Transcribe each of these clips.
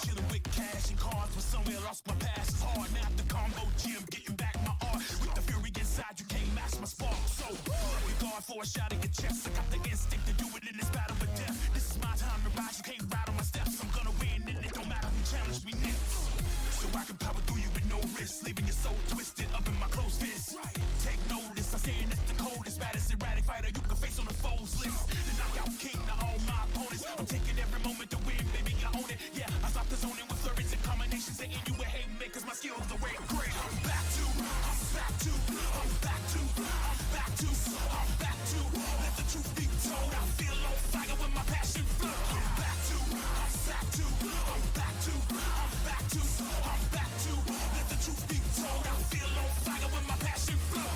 Chillin' with cash and cars, but somewhere lost my past. It's hard now at the combo gym, getting back my art. With the fury inside, you can't match my spark. So, regard for a shot in your chest. I got the instinct to do it in this battle with death. This is my time to rise, you can't ride on my steps. I'm gonna win, and it don't matter who challenge me next. So I can power through you with no risk, leaving your soul twisted up in my close fist. Take notice, I'm saying it's the coldest, baddest erratic fighter you can face on the foes list. The knockout king to all my opponents. I'm taking every moment to win, baby, I own it. Yeah, I stop the zoning with flurries and combinations, saying you a hate makers, my skills are way great. I'm back to, I'm back to, I'm back to, I'm back to, I'm back to. Let the truth be told, I feel on fire when my passion flow. I'm back to, I'm back to, I'm back to, I'm back to, I'm back to. Let the truth be told, I feel on fire when my passion flow.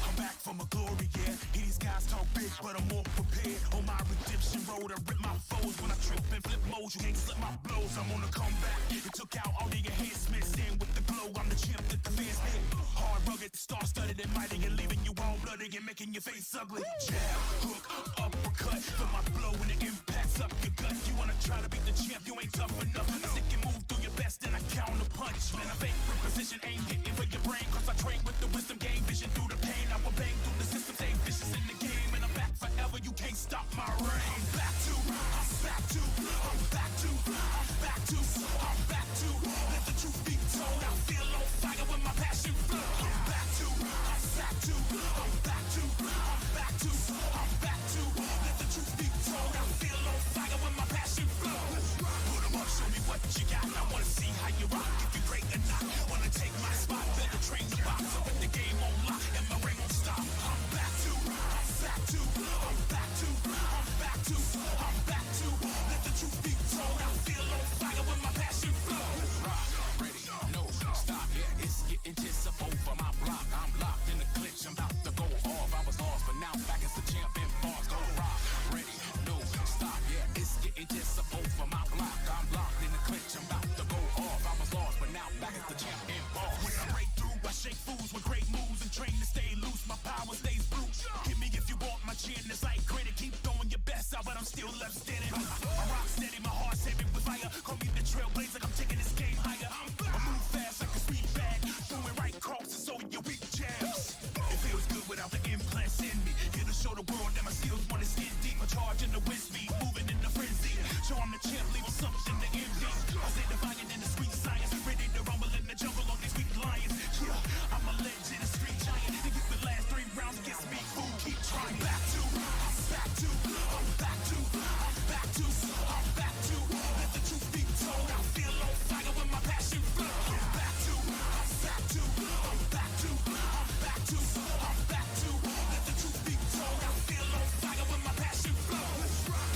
I'm back for my glory, yeah. These guys talk big, but I'm more prepared. On my redemption road, I rip my foes when I trip and flip modes. You can't slip my blows. I'm on the comeback. It took out all of your headsmiths. In with the glow, I'm the champ that the fans hit. Hard, rugged, star-studded, and mighty, and leaving you all bloody and making your face ugly. Jab, hook, uppercut. For my blow when it impacts up your gut. You wanna try to beat the champ? You ain't tough enough. I think you move through your best, and I counter punch. Man, I fake with precision, ain't hitting for your brain. Cause I train with the wisdom, gain vision through the pain. I will bang through the system, stay vicious in the game, and I'm back forever. You can't stop my reign. I'm back to, I'm back to, I'm back to, I'm back to, I'm back to. Let the truth be told, I feel on fire when my passion flow. I'm back to, I'm back to, I'm back to, I'm back to, I'm back to. Let the truth be told, I feel on fire when my passion flow. Put 'em up, show me what you got. I wanna see how you rock, if you're great or not. Wanna take my spot, better train the box. I put the game on lock and my ring won't stop. I'm back to, I'm back to, I'm back to, I'm back to, I'm back to. Let the truth be told, I feel on fire when my passion flow. Rock, ready, no, stop, yeah, it's getting just up over my block. I'm locked in the clinch, I'm about to go off. I was lost, but now back as the champ in bars. Go rock, ready, no, stop, yeah, it's getting just up over my block. I'm locked in the clinch, I'm about to go off. I was lost, but now back as the champ in bars. When I break through, I shake fools with great moves and train to stay loose. My power stays brute. Hit me if you want my chin, it's like granite. Keep throwing your best out, but I'm still left standing. I rock steady, my heart's heavy with fire. Call me the trailblazer, I'm taking this game higher. I move fast like a speed bag, throwing right crosses so your weak jabs. It feels good without the implants in me. Here to show the world that my skills want to skin deep. I charge in the wind speed, moving in the frenzy. Show I'm the champ, leave something to envy. I say defiant in the sweet science, ready to rumble in the jungle on these weak lions. Yeah, I'm a legend, a street giant. If you could last 3 rounds against me, fool, keep trying. Back to, I'm back to, I'm back to, I'm back to, I'm back to. Let the truth be told, I feel on fire when my passion flow. I'm back to, I'm back to, I'm back to, I'm back to, I'm back to. Let the truth be told, I feel on fire when my passion flow.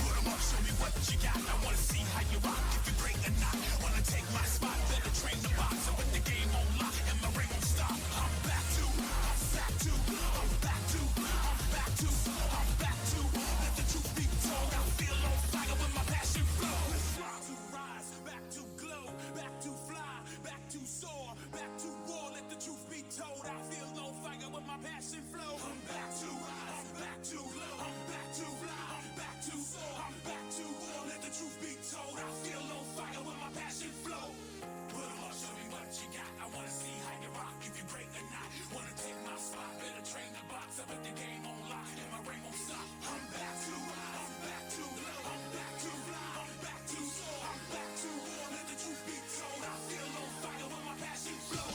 Put 'em up, show me what you got. I wanna see how you rock, if you're great or not. Wanna take my spot, better train the box. I put the game on lock and my ring won't stop. I'm back to, I'm back to, I'm back to, I'm back to, I'm back to. Let the truth be told, I feel on fire when my passion flow. Back to rise, back to glow, back to fly, back to soar, back to war. Let the truth be told, I feel on fire when my passion flow. I'm back to rise, I'm back to glow, I'm back to fly, I'm back to soar, I'm back to war. Let the truth be told, I feel on fire when my passion flow. Put 'em up, show me what you got. I wanna see how you rock, if you're great or not. Wanna take my spot, better train the box. I put the game on lock and my ring won't stop. I'm back to rise, I'm back to glow, I'm back to fly, I'm back to soar, I'm back to war. Let the truth be told, I feel on fire when my passion flow.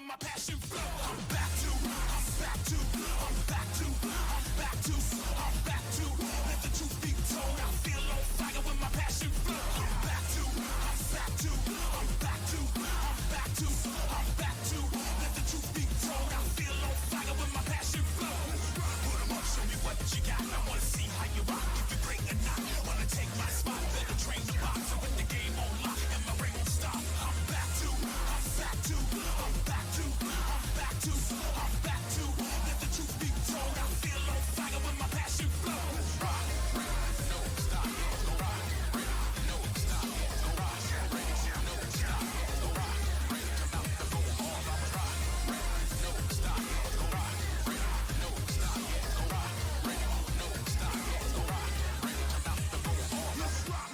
when my passion flow. I'm back to, I'm back to, I'm back to, I'm back to, I'm back to. Let the truth be told, I feel on fire when my passion flow. I'm back to, I'm back to, I'm back to, I'm back to, I'm back to. Let the truth be told, I feel on fire when my passion flow. Put 'em up, show me what you got. I wanna see how you rock, if you're great or not. Wanna take my spot, better train the box. So with the game on lock and my ring won't stop. I'm back to, I'm back to, I'm back to, I'm back to, I'm back to. Let the truth be told, I feel on fire when my passion flow. Rock, no stop, go rock, no stop, go rock, no stop, go rock, come out the boom, all I was rock, no stop, go rock, no stop, go rock, no stop, go rock, come out the boom, all let's rock.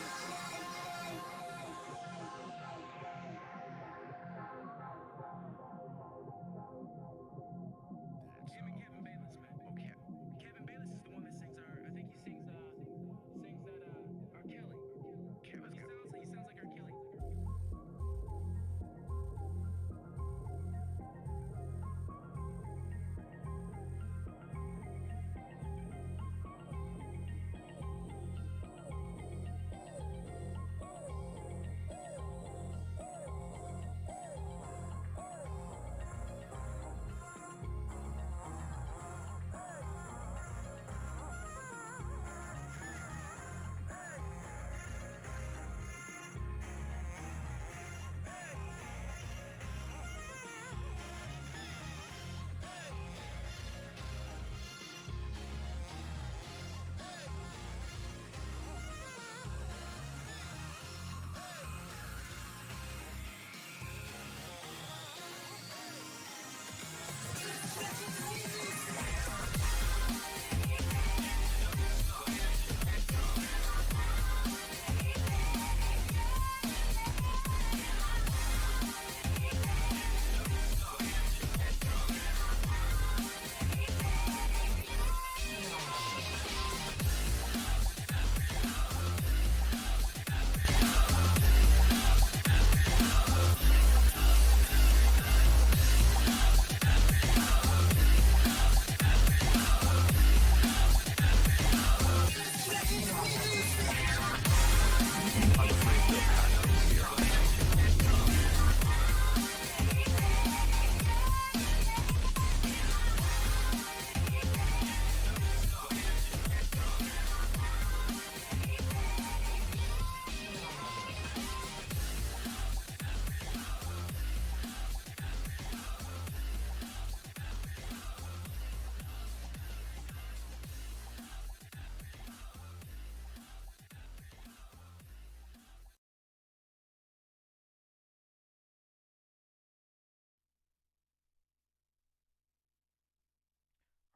Kevin Bayless, man. Okay. Kevin Bayless is the one that sings I think he sings that R. Kelly. He sounds like R. Kelly.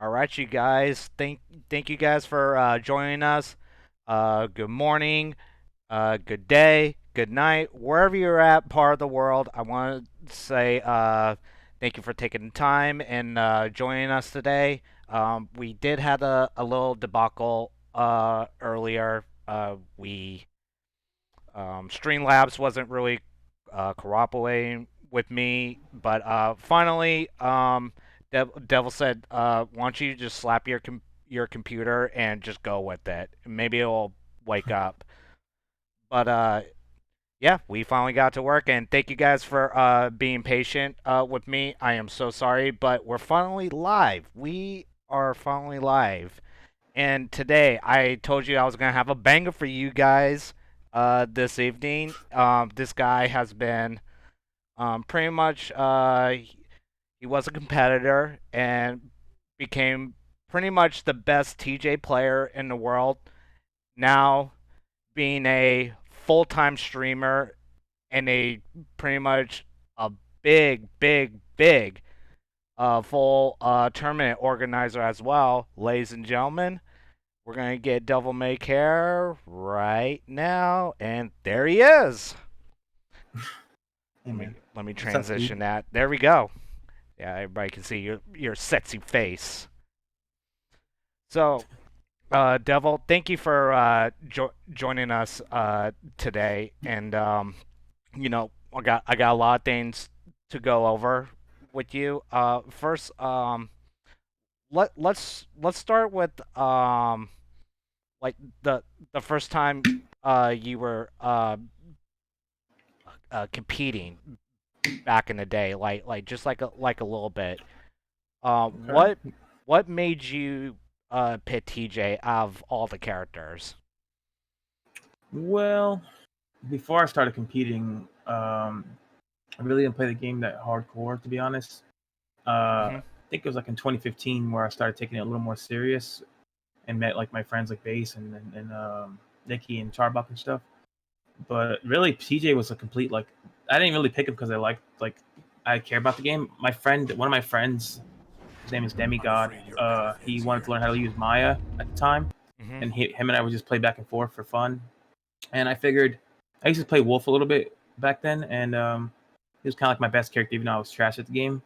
All right, you guys. Thank you guys for joining us. Good morning, good day, good night, wherever you're at, part of the world. I want to say thank you for taking the time and joining us today. We did have a little debacle earlier. We Streamlabs wasn't really cooperating with me, but finally, Devil said, "Why don't you just slap your computer and just go with it? Maybe it'll wake up." But yeah, we finally got to work, and thank you guys for being patient with me. I am so sorry, but we're finally live. We are finally live. And today, I told you I was gonna have a banger for you guys this evening. This guy has been pretty much he was a competitor and became pretty much the best TJ player in the world. Now being a full-time streamer and a pretty much a big full tournament organizer as well, ladies and gentlemen. We're gonna get DevilMayCare right now, and there he is. Hey man, Let me what's up, transition dude? that. There we go. Yeah, everybody can see your sexy face. So, Devil, thank you for joining us today, and I got a lot of things to go over with you. First, let's start with like the first time you were competing back in the day, like just like a little bit. Okay. What made you pick TJ out of all the characters? Well, before I started competing, I really didn't play the game that hardcore, to be honest. I Hmm. think it was like in 2015 where I started taking it a little more serious and met like my friends like Base and Nikki and Charbok and stuff. But really, TJ was a complete like. I didn't really pick him because I care about the game. One of my friends, his name is Demigod. He wanted to learn how to use Maya at the time, Hmm. and him and I would just play back and forth for fun. And I figured I used to play Wolf a little bit back then, and he was kind of like my best character, even though I was trash at the game.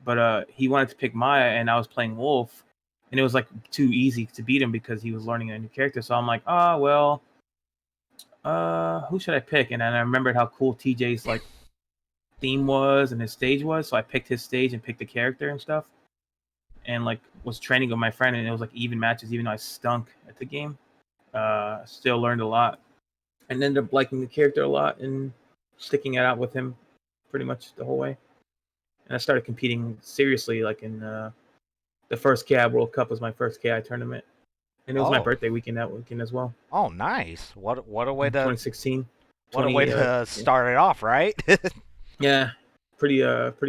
But he wanted to pick Maya, and I was playing Wolf, and it was like too easy to beat him because he was learning a new character. So I'm like, oh well, who should I pick? And then I remembered how cool TJ's like theme was and his stage was, so I picked his stage and picked the character and stuff, and like was training with my friend, and it was like even matches, even though I stunk at the game. Still learned a lot, and ended up liking the character a lot and sticking it out with him pretty much the whole way. And I started competing seriously, like in the first KI World Cup was my first KI tournament, and it was my Oh, birthday weekend that weekend as well, oh, nice. What a way in to 2016. what a way 20 to yeah, start it off, right? yeah, pretty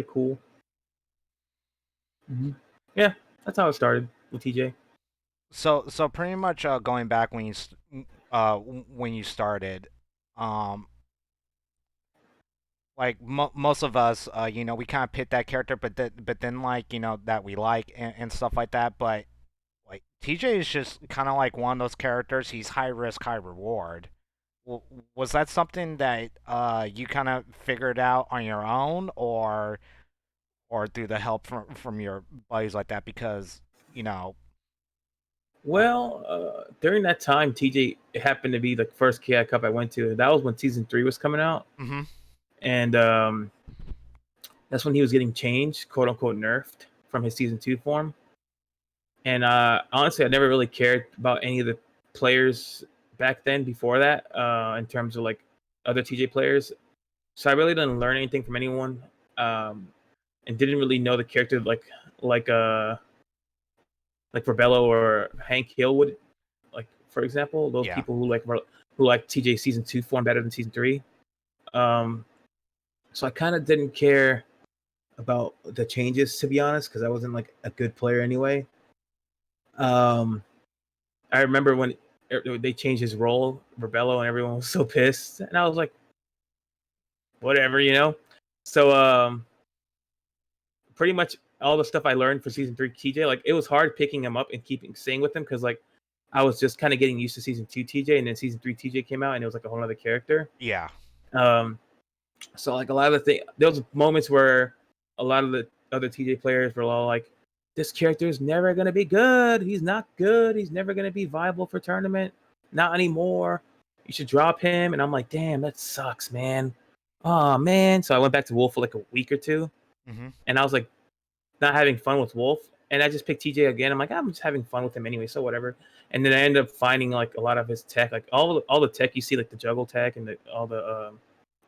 cool. Hmm. Yeah, that's how it started with TJ. So pretty much going back when when you started, um, like most of us, we kind of pick that character, but then like that we like and stuff like that. But like TJ is just kind of like one of those characters. He's high risk, high reward. W- was that something that you kind of figured out on your own, or through the help from your buddies like that? Because you know, uh, Well, during that time, TJ it happened to be the first KI Cup I went to. That was when season 3 was coming out, mm-hmm, and that's when he was getting changed, quote unquote, nerfed from his season 2 form. And honestly, I never really cared about any of the players back then before that, in terms of like other TJ players. So I really didn't learn anything from anyone, um, and didn't really know the character like uh like Rebello or Hank Hill would, like for example, those yeah, people who like TJ season 2 form better than season 3. Um, so I kind of didn't care about the changes, to be honest, because I wasn't like a good player anyway. Um, I remember when they changed his role, Rebello, and everyone was so pissed, and I was like, whatever, you know. So pretty much all the stuff I learned for season 3 TJ, like it was hard picking him up and keeping staying with him because like I was just kind of getting used to season 2 TJ, and then season 3 TJ came out, and it was like a whole other character. yeah, Um, so like a lot of the thing, there was moments where a lot of the other TJ players were all like, "This character is never gonna be good. He's not good. He's never gonna be viable for tournament. Not anymore. You should drop him." And I'm like, "Damn, that sucks, man. Oh man." So I went back to Wolf for like a week or two, mm-hmm, and I was like, not having fun with Wolf, and I just picked TJ again. I'm like, I'm just having fun with him anyway, so whatever. And then I ended up finding like a lot of his tech, like all the tech you see, like the juggle tech and all the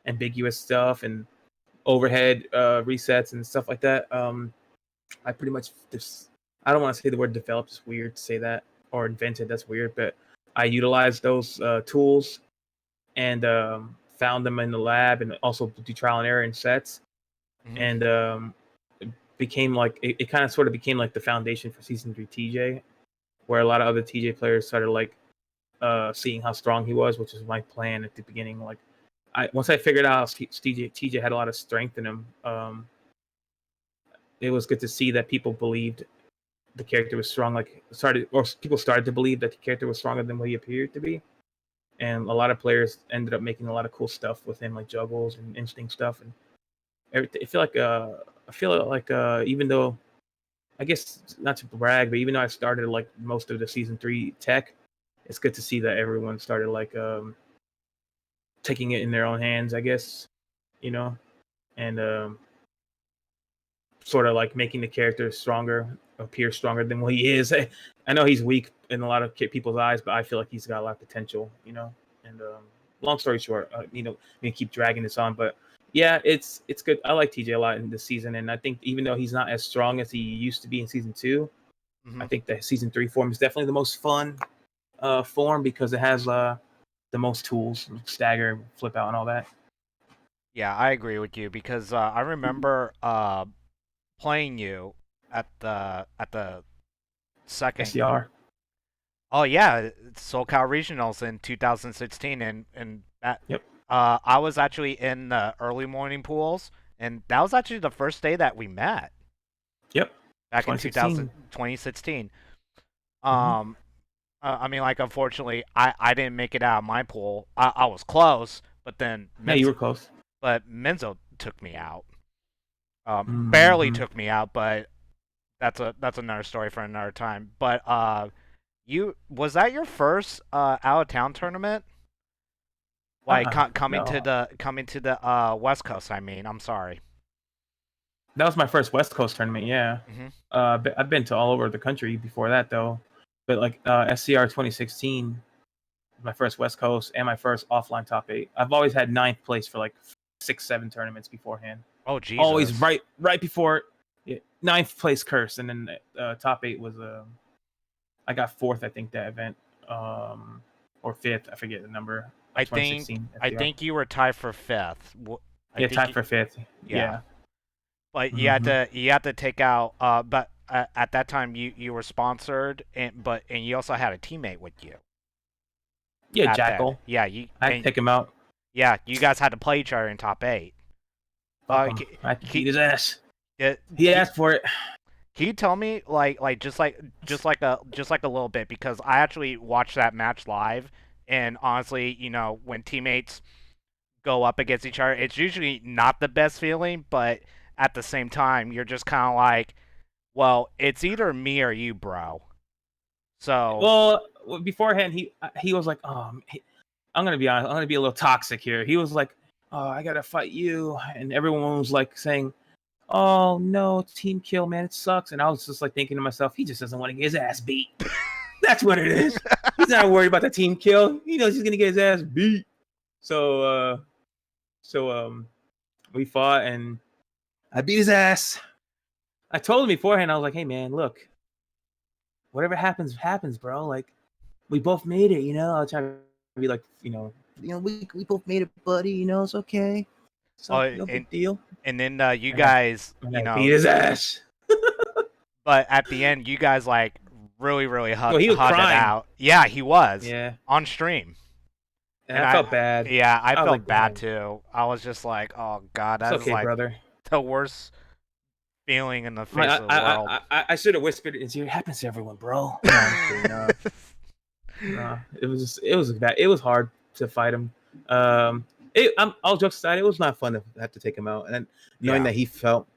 ambiguous stuff and overhead resets and stuff like that. I pretty much just, I don't want to say the word developed. It's weird to say that, or invented. That's weird, but I utilized those tools and found them in the lab and also do trial and error in sets, mm-hmm. and it became like it kind of sort of became like the foundation for season 3 TJ, where a lot of other TJ players started like seeing how strong he was, which was my plan at the beginning. Like once I figured out TJ had a lot of strength in him, it was good to see that people believed the character was strong. Like people started to believe that the character was stronger than what he appeared to be, and a lot of players ended up making a lot of cool stuff with him, like juggles and instinct stuff and everything. I feel like even though I guess not to brag, but even though I started like most of the season 3 tech, it's good to see that everyone started like taking it in their own hands, I guess, you know, and sort of like making the character appear stronger than what he is. I know he's weak in a lot of people's eyes, but I feel like he's got a lot of potential, And long story short, we keep dragging this on, but yeah, it's good. I like TJ a lot in this season, and I think even though he's not as strong as he used to be in season 2, I think the season 3 form is definitely the most fun form because it has the most tools, stagger, flip out, and all that. Yeah, I agree with you because I remember playing you at the second. SCR. Oh yeah, SoCal Regionals in 2016, and that. Yep. I was actually in the early morning pools, and that was actually the first day that we met. Yep. Back in 2016. I mean, like, unfortunately, I didn't make it out of my pool. I was close, but then yeah, you were close. But Menzo took me out. Barely took me out, but that's another story for another time. But was that your first out of town tournament? Like coming to the West Coast. I mean, I'm sorry. That was my first West Coast tournament. Yeah. I've been to all over the country before that though, but like SCR 2016 was my first West Coast and my first offline top 8. I've always had 9th place for like 6-7 tournaments beforehand. Oh Jesus! Always right before 9th place curse, and then top 8 was I got 4th, I think, that event, or 5th, I forget the number. I think you were tied for 5th. Tied for 5th. Yeah. But you had to take out. But at that time you were sponsored, and you also had a teammate with you. Yeah, Jackal. Yeah, I had to take him out. Yeah, you guys had to play each other in top 8. I had to beat his ass. He asked for it. Can you tell me like just like a little bit, because I actually watched that match live, and honestly, when teammates go up against each other, it's usually not the best feeling, but at the same time, you're just kind of like, well, it's either me or you, bro. So well, beforehand he was like, I'm gonna be honest, I'm gonna be a little toxic here. He was like, oh, I gotta fight you, and everyone was like saying, oh no, team kill, man, it sucks. And I was just like thinking to myself, he just doesn't want to get his ass beat. That's what it is. He's not worried about the team kill. He knows he's gonna get his ass beat. So we fought and I beat his ass. I told him beforehand, I was like, hey man, look, whatever happens, bro. Like, we both made it, I'll try to be like, we both made it, buddy, it's okay. So no big deal. And then you guys, beat his ass. But at the end, you guys like really hugged it out. Yeah, he was. Yeah. On stream. And I felt bad. Yeah, I felt bad too. I was just like, oh god, that's okay, like brother. The worst feeling in the face of the world. I should have whispered it. It happens to everyone, bro. No, it was hard to fight him. All jokes aside, it was not fun to have to take him out, and knowing that he felt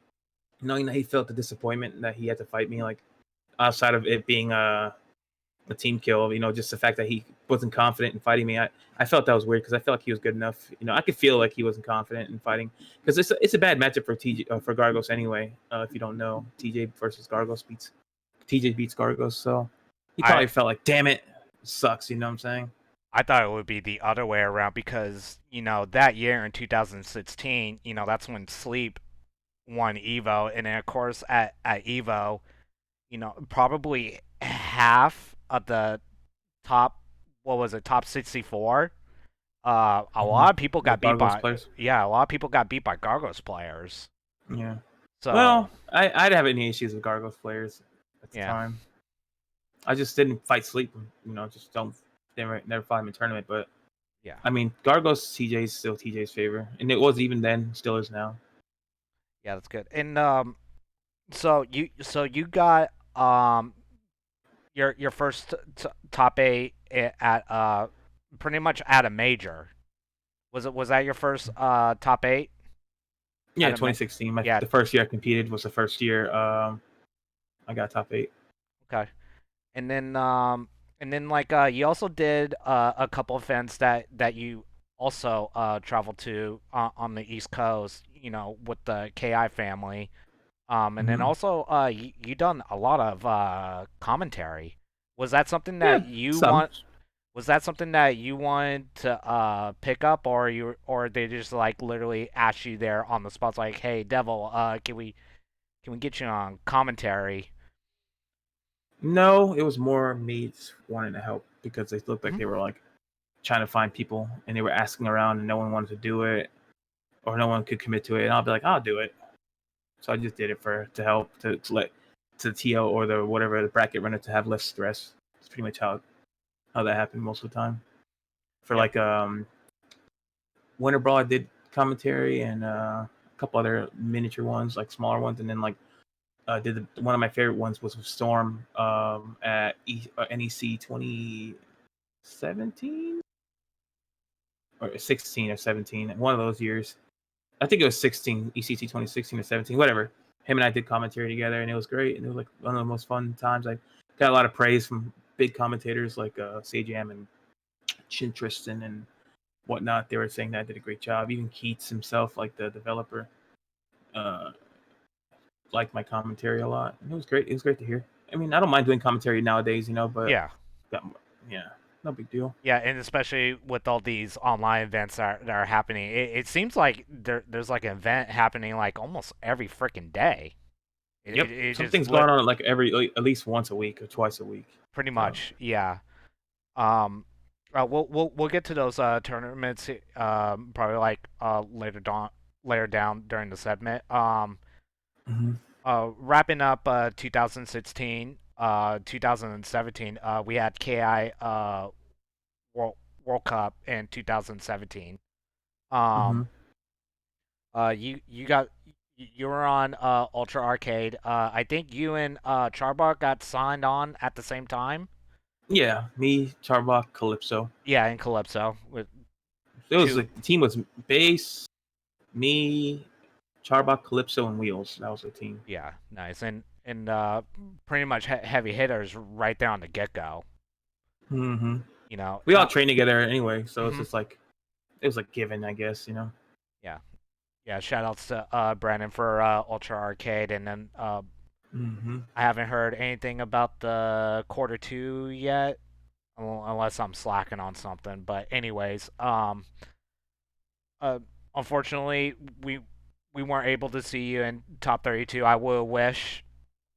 the disappointment that he had to fight me, like outside of it being a team kill, just the fact that he wasn't confident in fighting me, I felt that was weird because I felt like he was good enough. I could feel like he wasn't confident in fighting because it's a bad matchup for for Gargos anyway. If you don't know, TJ versus Gargos beats Gargos, so he probably felt like, damn it, sucks. You know what I'm saying? I thought it would be the other way around because, that year in 2016, that's when Sleep won EVO. And then, of course, at EVO, probably half of the top 64, a lot of people got beat by players. Yeah, a lot of people got beat by Gargos players. Yeah. So, well, I didn't have any issues with Gargos players at the time. I just didn't fight Sleep, just never fought him in tournament, but yeah. I mean, Gargos TJ is still TJ's favor, and it was even then, still is now. Yeah, that's good. And so you got your first top 8 at pretty much at a major. Was that your first top 8? Yeah, 2016. The first year I competed was the first year I got top 8. Okay, and then like you also did a couple of events that you also traveled to on the East Coast, with the KI family. And then Mhm. also, you done a lot of commentary. Was that something Yeah, that you some. want? Was that something that you wanted to pick up, or they just like literally asked you there on the spot, like, "Hey, Devil, can we get you on commentary?" No, it was more me just wanting to help because they looked like Mhm. they were like trying to find people and they were asking around and no one wanted to do it or no one could commit to it. And I'll be like, I'll do it. So I just did it to help to let to the TO or the whatever the bracket runner to have less stress. It's pretty much how that happened most of the time. For Yep. like Winter Brawl, I did commentary and a couple other miniature ones, like smaller ones, and then like one of my favorite ones was with Storm at NEC 2017 or 16 or 17, one of those years. I think it was 16, ECT 2016 or 17, whatever. Him and I did commentary together, and it was great. And it was like one of the most fun times. I got a lot of praise from big commentators like Sajam and Chin Tristan and whatnot. They were saying that I did a great job. Even Keats himself, like the developer, uh, liked my commentary a lot. And it was great. It was great to hear. I mean, I don't mind doing commentary nowadays, but Yeah. that, yeah, no big deal. Yeah, and especially with all these online events that are happening, it seems like there's like an event happening like almost every freaking day. Yep, It just something's going on like at least once a week or twice a week. pretty So. much, yeah. We'll get to those tournaments probably like later down during the segment. Mhm. Wrapping up 2016, 2017, we had KI World Cup in 2017. Mhm. Um, you were on Ultra Arcade. I think you and Charbar got signed on at the same time. Yeah, me, Charbok, Calypso. Yeah, in Calypso with It was two. like the team was Base, me, Charbok, Calypso, and Wheels. That was the team. Yeah, nice and pretty much heavy hitters right there on the get go. Hmm. You know, We all trained together anyway, so it's mhm. just like it was like given, I guess. Yeah, yeah. Shout outs to Brandon for Ultra Arcade, and then Hmm. I haven't heard anything about the quarter two yet, unless I'm slacking on something. But anyways, uh, unfortunately, we weren't able to see you in top 32. I would wish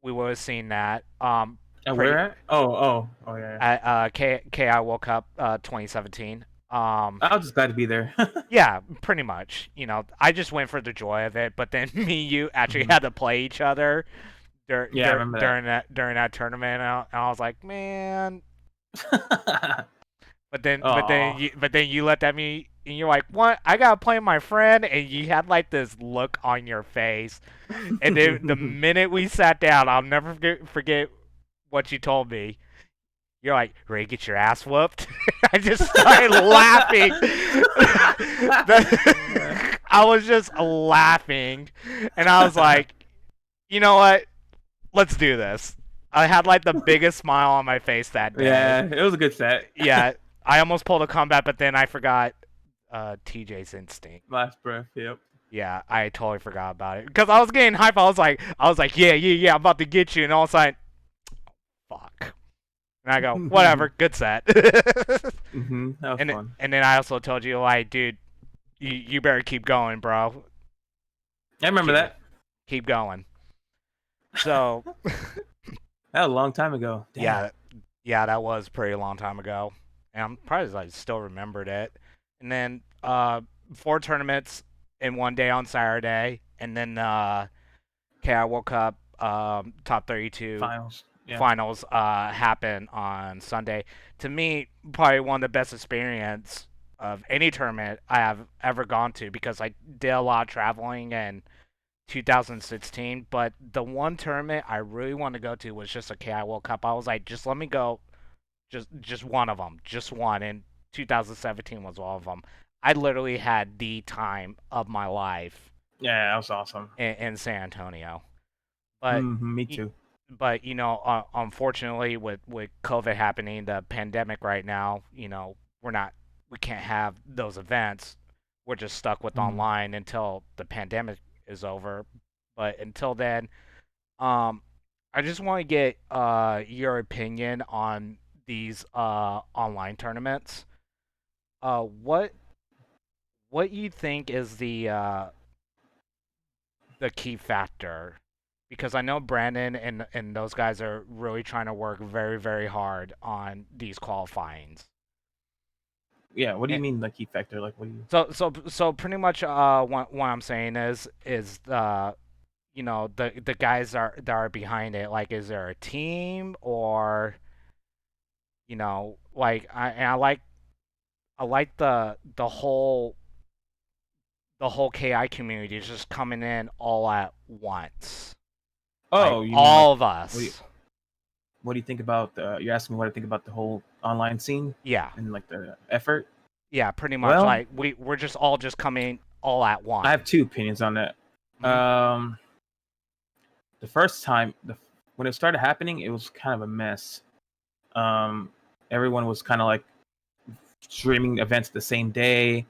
we would have seen that. And where Pretty at? Oh yeah. at KI World Cup 2017. I was just glad to be there. Yeah, pretty much. You know, I just went for the joy of it, but then me and you actually Mhm. had to play each other Yeah, I remember during that tournament, and I was like, man. that. Oh. But then you looked at me and you're like, what? I gotta play my friend, and you had like this look on your face, and then the minute we sat down, I'll never forget what you told me. You're like, ready to get your ass whooped? I just started laughing. I was just laughing, and I was like, you know what? Let's do this. I had like the biggest smile on my face that day. Yeah, it was a good set. Yeah, I almost pulled a comeback, but then I forgot TJ's instinct. Last breath. Yep. Yeah, I totally forgot about it because I was getting hype. I was like, yeah, I'm about to get you, and all of a sudden, fuck. And I go, whatever, good set. That was fun. And then I also told you, like, dude, you better keep going, bro. I remember Keep that. keep going. So That was a long time ago. Damn. yeah, that was a pretty long time ago, and I'm surprised I still remembered it. And then 4 tournaments in one day on Saturday, and then KI World Cup top 32 Finals. Yeah. finals happen on Sunday. To me, probably one of the best experience of any tournament I have ever gone to because I did a lot of traveling in 2016. But the one tournament I really wanted to go to was just a KI World Cup. I was like, just let me go, just one of them, just one. And 2017 was all of them. I literally had the time of my life Yeah, that was awesome. in San Antonio. But Me too. but unfortunately, with COVID happening, the pandemic right now, we can't have those events. We're just stuck with Mm. online until the pandemic is over. But until then, I just want to get your opinion on these online tournaments. What you think is the key factor? Because I know Brandon and those guys are really trying to work very, very hard on these qualifyings. Yeah, what do you And mean the key factor? Like, what do you? so pretty much what I'm saying is the guys that are behind it. Like, is there a team, or like I like the whole KI community is just coming in all at once. Like Oh, you mean like all of what do you us. what do you think about? You're asking me what I think about the whole online scene Yeah. and like the effort. Yeah, pretty much. Well, Like we're just all just coming all at I have once. two opinions on that. Hmm. The first time, when it started happening, it was kind of a mess. Um, Everyone was kind of like streaming events the same day,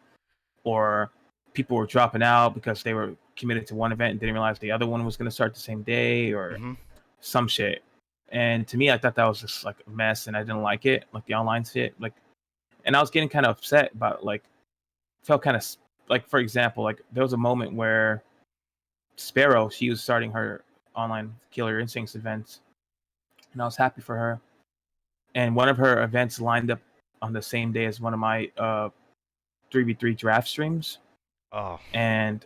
or people were dropping out because they were committed to one event and didn't realize the other one was going to start the same day, or Hmm. some shit. And to me, I thought that was just like a mess, and I didn't like it, like the online shit. Like, and I was getting kind of upset about like felt kind of like, for example, like there was a moment where Sparrow, she was starting her online Killer Instincts events, and I was happy for her. And one of her events lined up on the same day as one of my 3v3 draft streams, Oh. and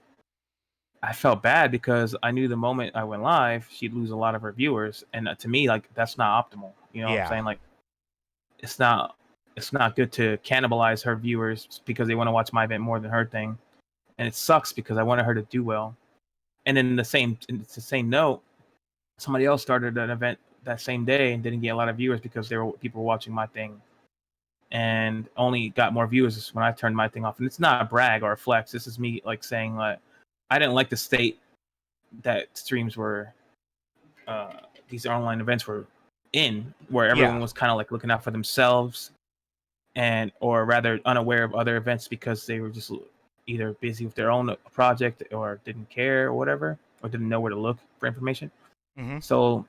I felt bad because I knew the moment I went live, she'd lose a lot of her viewers, and to me, like that's not optimal. You know what I'm Yeah. saying? Like it's not good to cannibalize her viewers because they want to watch my event more than her thing, and it sucks because I wanted her to do well. And then it's the same note, somebody else started an event that same day and didn't get a lot of viewers because people were watching my thing, and only got more viewers when I turned my thing off. And it's not a brag or a flex. This is me like saying like I didn't like the state that streams were, uh, these online events were in, where everyone Yeah. was kind of like looking out for themselves, and or rather unaware of other events because they were just either busy with their own project or didn't care or whatever, or didn't know where to look for information. Hmm. So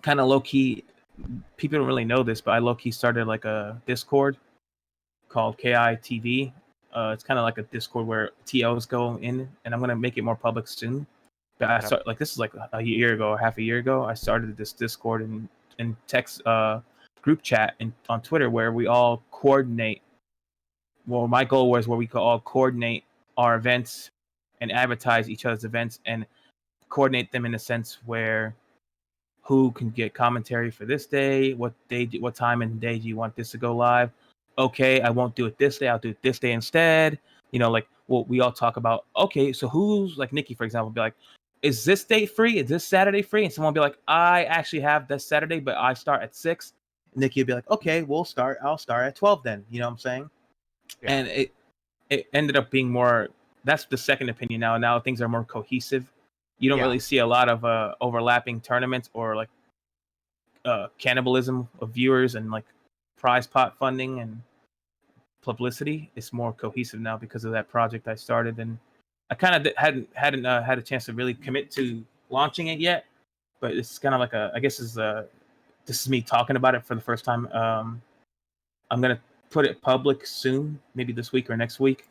kind of low key, people don't really know this, but I low key started like a Discord called KITV. It's kind of like a Discord where TOs go in, and I'm gonna make it more public soon. But I Okay. start like this is like a year ago or half a year ago. I started this Discord and text group chat and on Twitter where we all coordinate. Well, my goal was where we could all coordinate our events and advertise each other's events and coordinate them in a sense where who can get commentary for this day, what time and day do you want this to go live? Okay, I won't do it this day, I'll do it this day instead. Like what we all talk about. Okay, so who's like Nikki, for example, be like, is this date free? Is this Saturday free? And someone will be like, I actually have this Saturday, but I start at 6. Nikki will be like, okay, I'll start at 12 then. You know what I'm saying? Yeah. And it ended up being more, that's the second opinion now. Now things are more cohesive. You don't Yeah. really see a lot of overlapping tournaments or like cannibalism of viewers and like prize pot funding and publicity. It's more cohesive now because of that project I started, and I kind of hadn't had a chance to really commit to launching it yet. But it's kind of like I guess this is me talking about it for the first time. I'm gonna put it public soon, maybe this week or next week,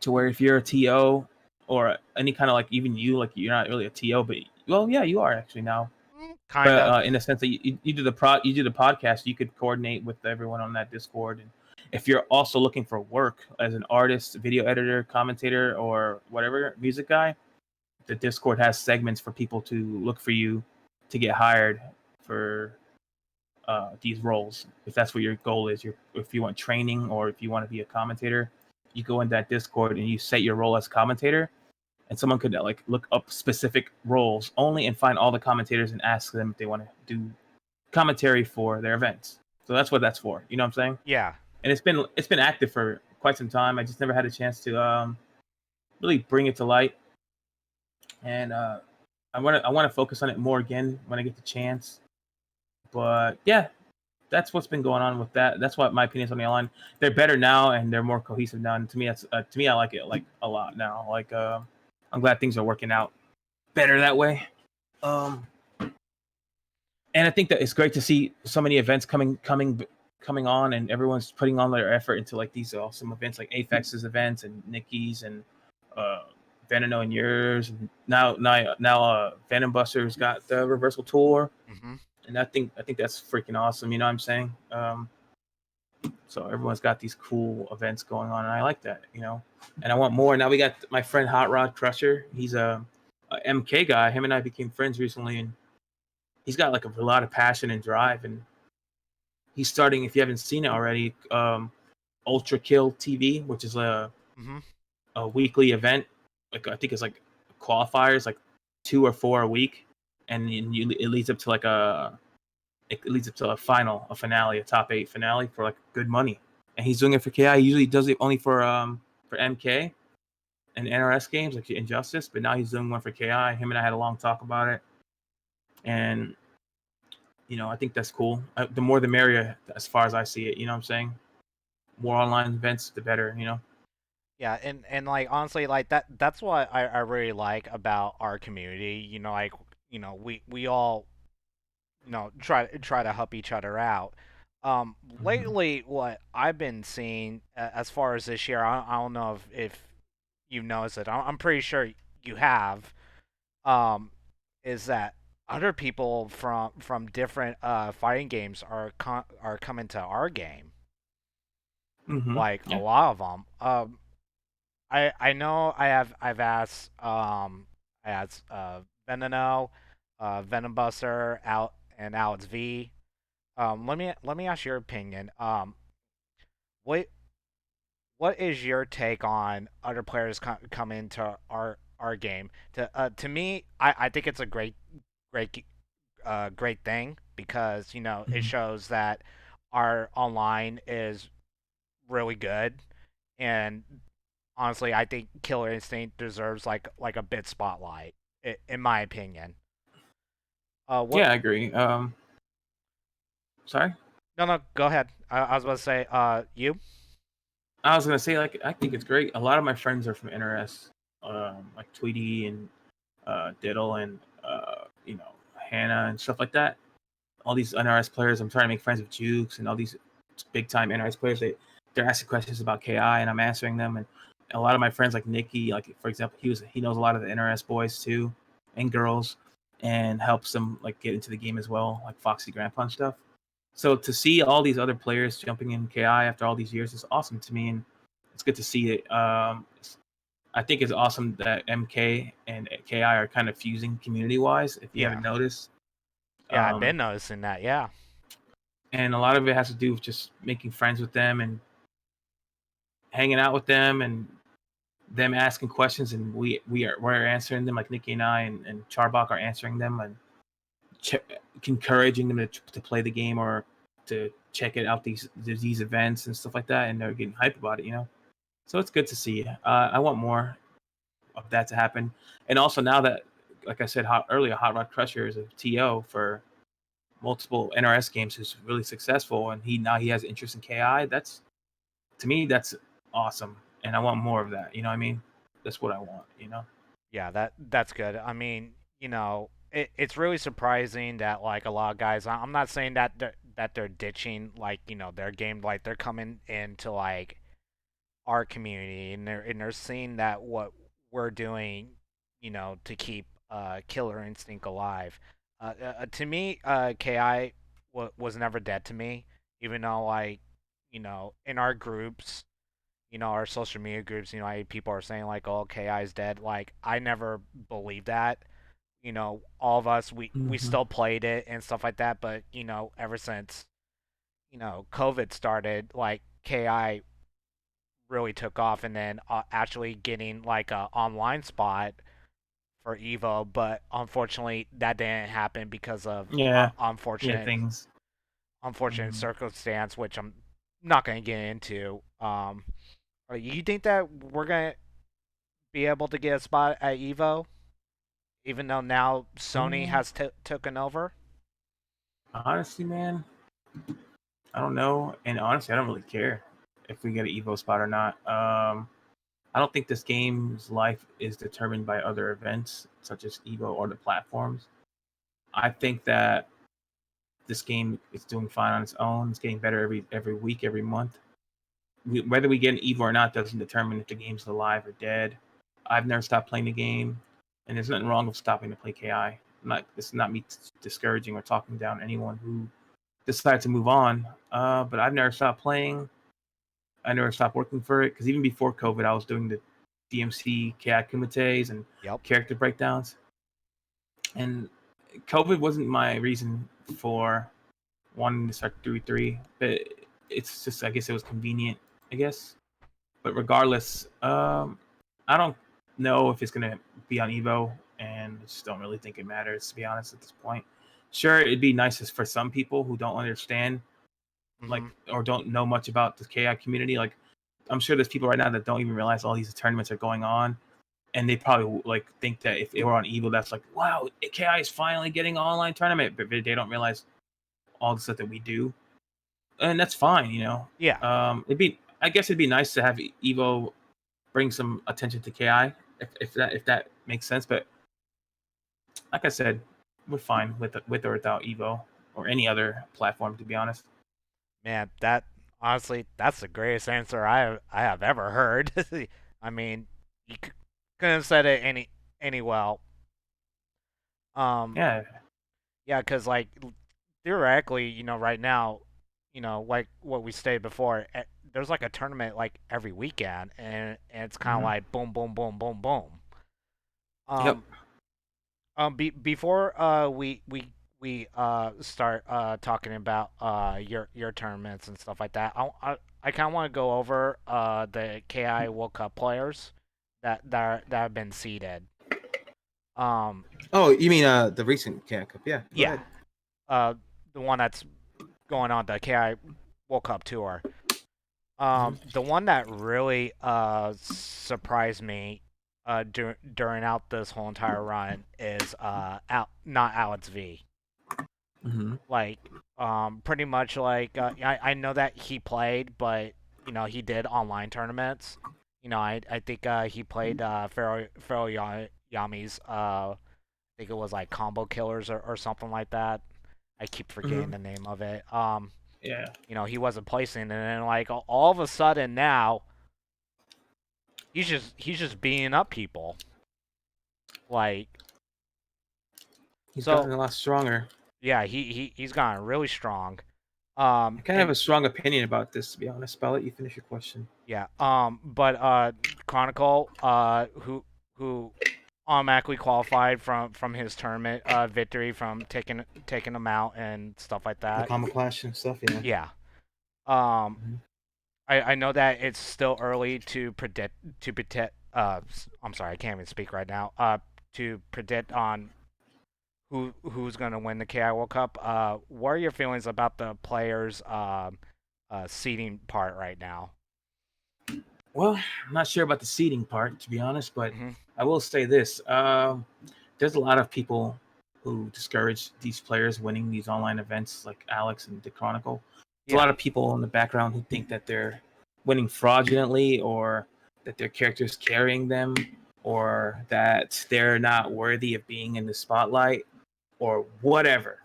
to where if you're a TO or any kind of like, even you, like you're not really a TO, but well, yeah, you are actually now. Kind But of. in the sense that you do you do the podcast, you could coordinate with everyone on that Discord. And if you're also looking for work as an artist, video editor, commentator, or whatever music guy, the Discord has segments for people to look for you to get hired for these roles. If that's what your goal is, if you want training or if you want to be a commentator, you go in that Discord and you set your role as commentator, and someone could like look up specific roles only and find all the commentators and ask them if they want to do commentary for their events. So that's what that's for. You know what I'm saying? Yeah. And it's been active for quite some time. I just never had a chance to really bring it to light. And I want to focus on it more again when I get the chance. But yeah, that's what's been going on with that. That's what my opinions on the online. They're better now and they're more cohesive now. And to me, that's to me, I like it like a lot now. Like I'm glad things are working out. better that way. And I think that it's great to see so many events coming on, and everyone's putting on their effort into like these awesome events, like Apex's events and Nikki's and Veneno and yours, and now Venom Buster's got the Reversal Tour, and I think that's freaking awesome. You know what I'm saying? So everyone's got these cool events going on, and I like that. You know, and I want more. Now we got my friend Hot Rod Crusher. He's a MK guy. Him and I became friends recently, and he's got like a lot of passion and drive, and he's starting, if you haven't seen it already, Ultra Kill TV, which is a weekly event. Like I think it's like qualifiers, like 2 or 4 a week, and it leads up to like a finale, a top 8 finale for like good money. And he's doing it for KI. He usually does it only for MK and NRS games like Injustice, but now he's doing one for KI. Him and I had a long talk about it, and you know, I think that's cool. The more the merrier, as far as I see it. You know what I'm saying? More online events, the better. You know. Yeah, and like honestly, like that's what I really like about our community. You know, like we all try to help each other out. Lately, what I've been seeing as far as this year, I don't know if you've noticed it. I'm pretty sure you have. Is that other people from different fighting games are coming to our game. Like a Yeah. lot of them. I know I've asked I asked Veneno, Venom Buster, out and Alex V. Let me ask your opinion. What what is your take on other players come into our game? To me, I think it's a great great thing because it shows that our online is really good, and honestly, I think Killer Instinct deserves like a bit spotlight, in my opinion. What? Yeah, I agree. Sorry. No, go ahead. I was about to say, you. I was gonna say, like, I think it's great. A lot of my friends are from NRS, like Tweety and Diddle and Hannah and stuff like that. All these NRS players. I'm trying to make friends with Jukes and all these big time NRS players. They're asking questions about KI and I'm answering them. And a lot of my friends, like Nikki, like for example, he knows a lot of the NRS boys too and girls, and helps them like get into the game as well, like Foxy Grandpa and stuff. So to see all these other players jumping in KI after all these years is awesome to me, and it's good to see it. I think it's awesome that MK and KI are kind of fusing community-wise. If you Yeah. haven't noticed, Yeah, I've been noticing that. Yeah. and a lot of it has to do with just making friends with them and hanging out with them, and them asking questions, and we're answering them, like Nikki and I and Charbach are answering them and encouraging them to play the game or to check it out these events and stuff like that, and they're getting hype about it, you know. So it's good to see. I want more of that to happen, and also now that, like I said earlier, Hot Rod Crusher is a TO for multiple NRS games, who's really successful, and he has interest in KI. That's, to me, that's awesome, and I want more of that. You know what I mean? That's what I want. You know? Yeah, that's good. I mean, it's really surprising that like a lot of guys. I'm not saying that they're ditching like their game, like they're coming into like our community, and they're seeing that what we're doing, to keep Killer Instinct alive. To me, Ki was never dead to me, even though like in our groups, our social media groups, people are saying like, "Oh, Ki is dead." Like I never believed that. All of us, we still played it and stuff like that, but ever since COVID started, like Ki really took off, and then actually getting like a online spot for Evo, but unfortunately that didn't happen because of unfortunate things. circumstance, which I'm not going to get into. You think that we're going to be able to get a spot at Evo, even though now Sony has taken over? Honestly, man, I don't know, and honestly, I don't really care if we get an Evo spot or not. I don't think this game's life is determined by other events such as Evo or the platforms. I think that this game is doing fine on its own. It's getting better every week, every month. Whether we get an Evo or not doesn't determine if the game's alive or dead. I've never stopped playing the game, and there's nothing wrong with stopping to play KI. This is not me discouraging or talking down anyone who decides to move on. But I've never stopped playing. I never stopped working for it because even before COVID, I was doing the DMC KI kumites and Yep. character breakdowns. And COVID wasn't my reason for wanting to start 3-3, but it's just, I guess it was convenient, I guess. But regardless, I don't know if it's gonna be on Evo, and I just don't really think it matters, to be honest, at this point. Sure, it'd be nice for some people who don't understand, like, or don't know much about the KI community. Like, I'm sure there's people right now that don't even realize all these tournaments are going on, and they probably like think that if it were on Evo, that's like, wow, KI is finally getting an online tournament, but they don't realize all the stuff that we do, and that's fine, you know. Yeah. I guess it'd be nice to have Evo bring some attention to KI, if that makes sense. But like I said, we're fine with or without Evo or any other platform, to be honest. Man, that honestly, that's the greatest answer I have ever heard. I mean, you couldn't have said it any well. Yeah. Yeah, because like theoretically, you know, right now, you know, like what we stated before, there's like a tournament like every weekend, and it's kind of like boom, boom, boom, boom, boom. Yep. Before we start talking about your tournaments and stuff like that, I kind of want to go over the KI World Cup players that have been seeded. Oh, you mean the recent Can Cup? Yeah. Go Yeah. ahead. The one that's going on, the KI World Cup tour. The one that really surprised me during out this whole entire run is not Alex V. Mm-hmm. Like pretty much like I know that he played, but you know he did online tournaments. You know I think he played Pharaoh Yami's I think it was like Combo Killers or something like that. I keep forgetting the name of it. Yeah. You know he wasn't placing, and then like all of a sudden now he's just beating up people. Like He's so gotten a lot stronger. yeah, he's gotten really strong. I kind of have a strong opinion about this, to be honest. But I'll let you finish your question. Yeah. But Chronicle, who automatically qualified from his tournament victory from taking him out and stuff like The that. Combo Clash and stuff. Yeah. Yeah. I know that it's still early to predict. I'm sorry, I can't even speak right now. To predict on who's gonna win the KI World Cup. What are your feelings about the players' seeding part right now? Well, I'm not sure about the seeding part, to be honest, but I will say this: there's a lot of people who discourage these players winning these online events, like Alex and the Chronicle. There's a lot of people in the background who think that they're winning fraudulently, or that their character's carrying them, or that they're not worthy of being in the spotlight, or whatever.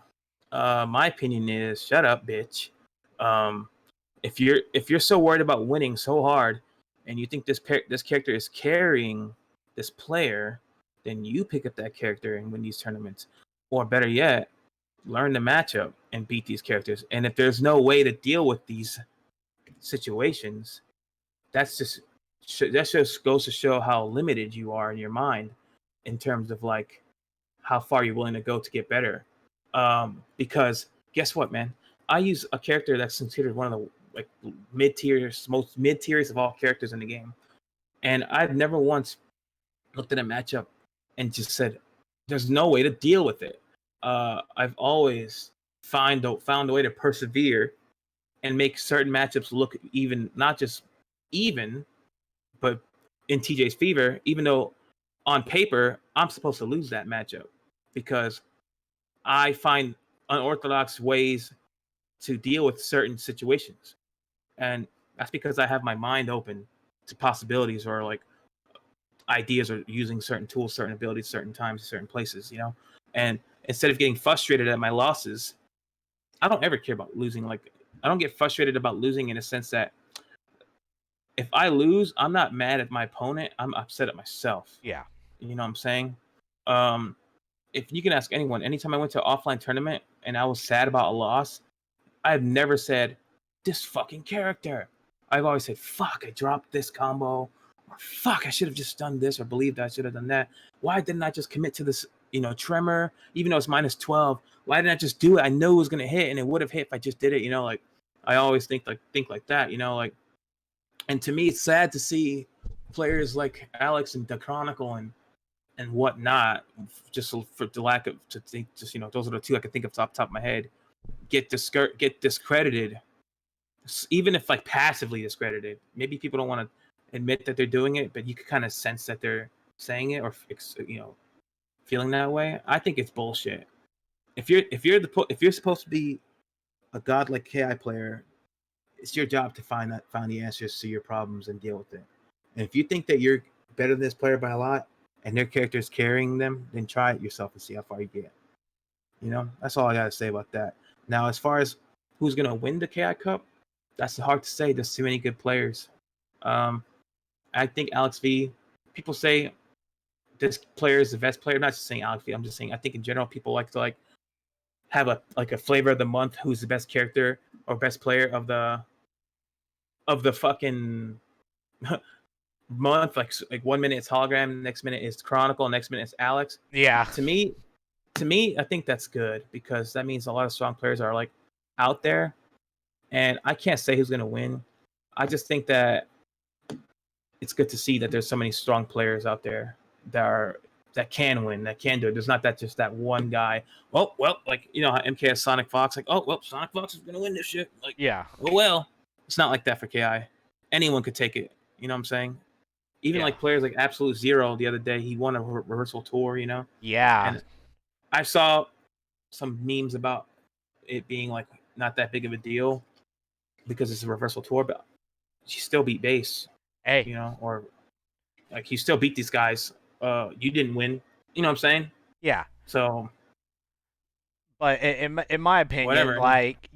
My opinion is, shut up, bitch. If you're so worried about winning so hard, and you think this character is carrying this player, then you pick up that character and win these tournaments. Or better yet, learn the matchup and beat these characters. And if there's no way to deal with these situations, that just goes to show how limited you are in your mind in terms of like how far you're willing to go to get better. Because guess what, man? I use a character that's considered one of the like most mid tiers of all characters in the game, and I've never once looked at a matchup and just said, "There's no way to deal with it." I've always found a way to persevere and make certain matchups look even, not just even, but in TJ's favor, even though on paper I'm supposed to lose that matchup, because I find unorthodox ways to deal with certain situations. And that's because I have my mind open to possibilities, or like ideas or using certain tools, certain abilities, certain times, certain places, you know. And instead of getting frustrated at my losses, I don't ever care about losing. Like, I don't get frustrated about losing in a sense that if I lose, I'm not mad at my opponent. I'm upset at myself. Yeah. You know what I'm saying? If you can ask anyone, anytime I went to an offline tournament and I was sad about a loss, I've never said, this fucking character. I've always said, fuck, I dropped this combo. Or fuck, I should have just done this, or believed I should have done that. Why didn't I just commit to this, tremor, even though it's minus 12? Why didn't I just do it? I know it was gonna hit, and it would have hit if I just did it, like I always think like that, like. And to me, it's sad to see players like Alex and the Chronicle and whatnot, just for the lack of to think, just those are the two I can think of top of my head, get discredited, even if like passively discredited. Maybe people don't want to admit that they're doing it, but you can kind of sense that they're saying it or feeling that way. I think it's bullshit. If you're supposed to be a godlike KI player, it's your job to find the answers to your problems and deal with it. And if you think that you're better than this player by a lot and their character is carrying them, then try it yourself and see how far you get. That's all I gotta say about that. Now, as far as who's gonna win the KI Cup, that's hard to say. There's too many good players. I think Alex V. People say this player is the best player. I'm not just saying Alex V. I'm just saying I think in general people like to have a flavor of the month. Who's the best character or best player of the fucking month? Like 1 minute it's hologram, next minute is Chronicle, next minute it's Alex. Yeah. To me, I think that's good because that means a lot of strong players are like out there, and I can't say who's gonna win. I just think that it's good to see that there's so many strong players out there that can win, that can do it. There's not just that one guy. Well, like how MKS Sonic Fox, like, oh well, Sonic Fox is gonna win this shit. Like, Yeah. oh well, it's not like that for KI. Anyone could take it. You know what I'm saying? Even like players like Absolute Zero the other day, he won a rehearsal tour. Yeah. And I saw some memes about it being like not that big of a deal because it's a reversal tour, but she still beat base. Hey. Or like he still beat these guys. You didn't win. You know what I'm saying? Yeah. So, but in my opinion, whatever. like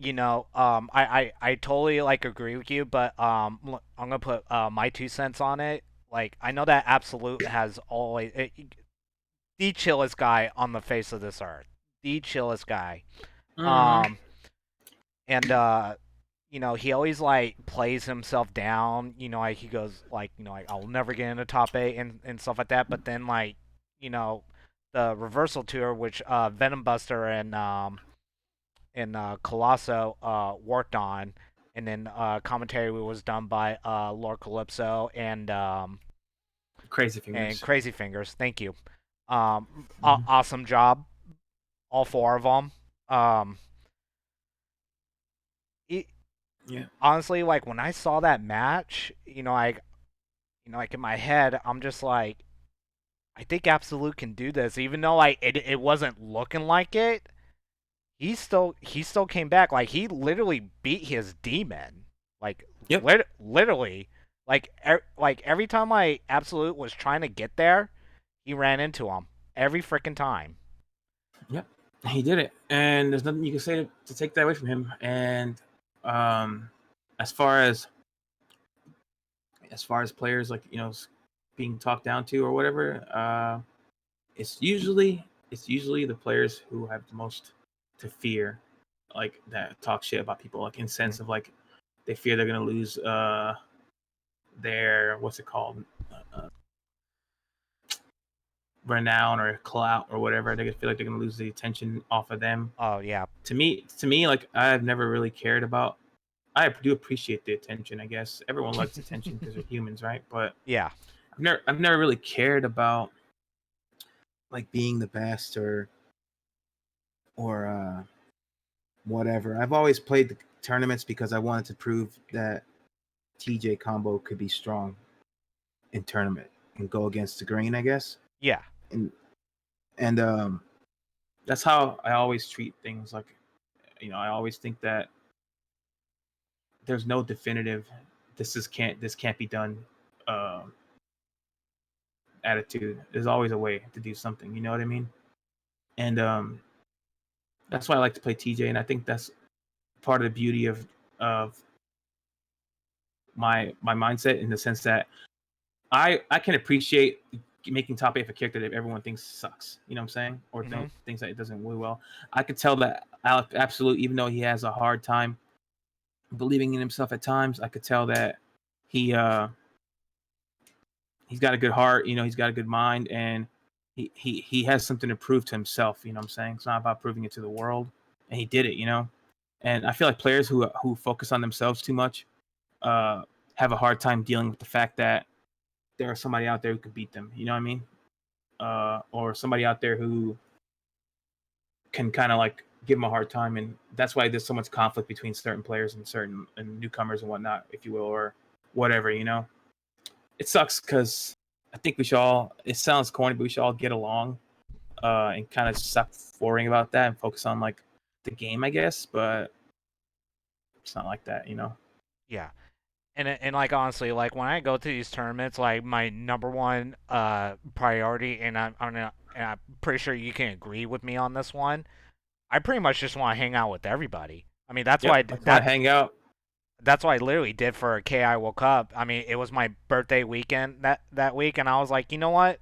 I totally like agree with you, but I'm gonna put my 2 cents on it. Like I know that Absolute has always the chillest guy on the face of this earth, the chillest guy. Mm-hmm. And he always like plays himself down. Like he goes like like I'll never get into top 8 and stuff like that. But then like the reversal tour, which Venom Buster and Colosso worked on, and then commentary was done by Lord Calypso and Crazy Fingers. And Crazy Fingers. Thank you. Awesome job, all 4 of them. Honestly, like when I saw that match, like in my head, I'm just like, I think Absolute can do this, even though like it wasn't looking like it. He still came back. Like he literally beat his demon. Like literally, like every time like Absolute was trying to get there, he ran into him every freaking time. Yep, he did it, and there's nothing you can say to take that away from him. And as far as players like being talked down to or whatever, it's usually the players who have the most to fear, like that talk shit about people, like in sense of like they fear they're gonna lose their what's it called, renown or clout or whatever. They feel like they're gonna lose the attention off of them. Oh yeah. To me, like I've never really cared about. I do appreciate the attention. I guess everyone likes attention because they're humans, right? But yeah, I've never really cared about like being the best or whatever. I've always played the tournaments because I wanted to prove that TJ combo could be strong in tournament and go against the green, I guess. Yeah. And that's how I always treat things. Like, I always think that there's no definitive. This can't be done attitude. There's always a way to do something. You know what I mean? And that's why I like to play TJ, and I think that's part of the beauty of my mindset, in the sense that I can appreciate making top 8 of a character that everyone thinks sucks. You know what I'm saying? Or Mhm. thinks that it doesn't really well. I could tell that Alec Absolute, even though he has a hard time believing in himself at times, I could tell that he he's got a good heart. You know, he's got a good mind, and he has something to prove to himself. You know what I'm saying? It's not about proving it to the world, and he did it. You know, and I feel like players who focus on themselves too much have a hard time dealing with the fact that there are somebody out there who could beat them. You know what I mean? Or somebody out there who can kind of like give them a hard time, and that's why there's so much conflict between certain players and certain newcomers and whatnot, if you will, or whatever. You know, it sucks because I think we should all. It sounds corny, but we should all get along and kind of stop worrying about that and focus on like the game, I guess. But it's not like that, you know. Yeah. And like honestly, like when I go to these tournaments, like my number one priority, and I'm pretty sure you can agree with me on this one. I pretty much just want to hang out with everybody. I mean, that's why Yep, I want to hang out. that's what I literally did for KI World Cup. I mean, it was my birthday weekend that week, and I was like, you know what?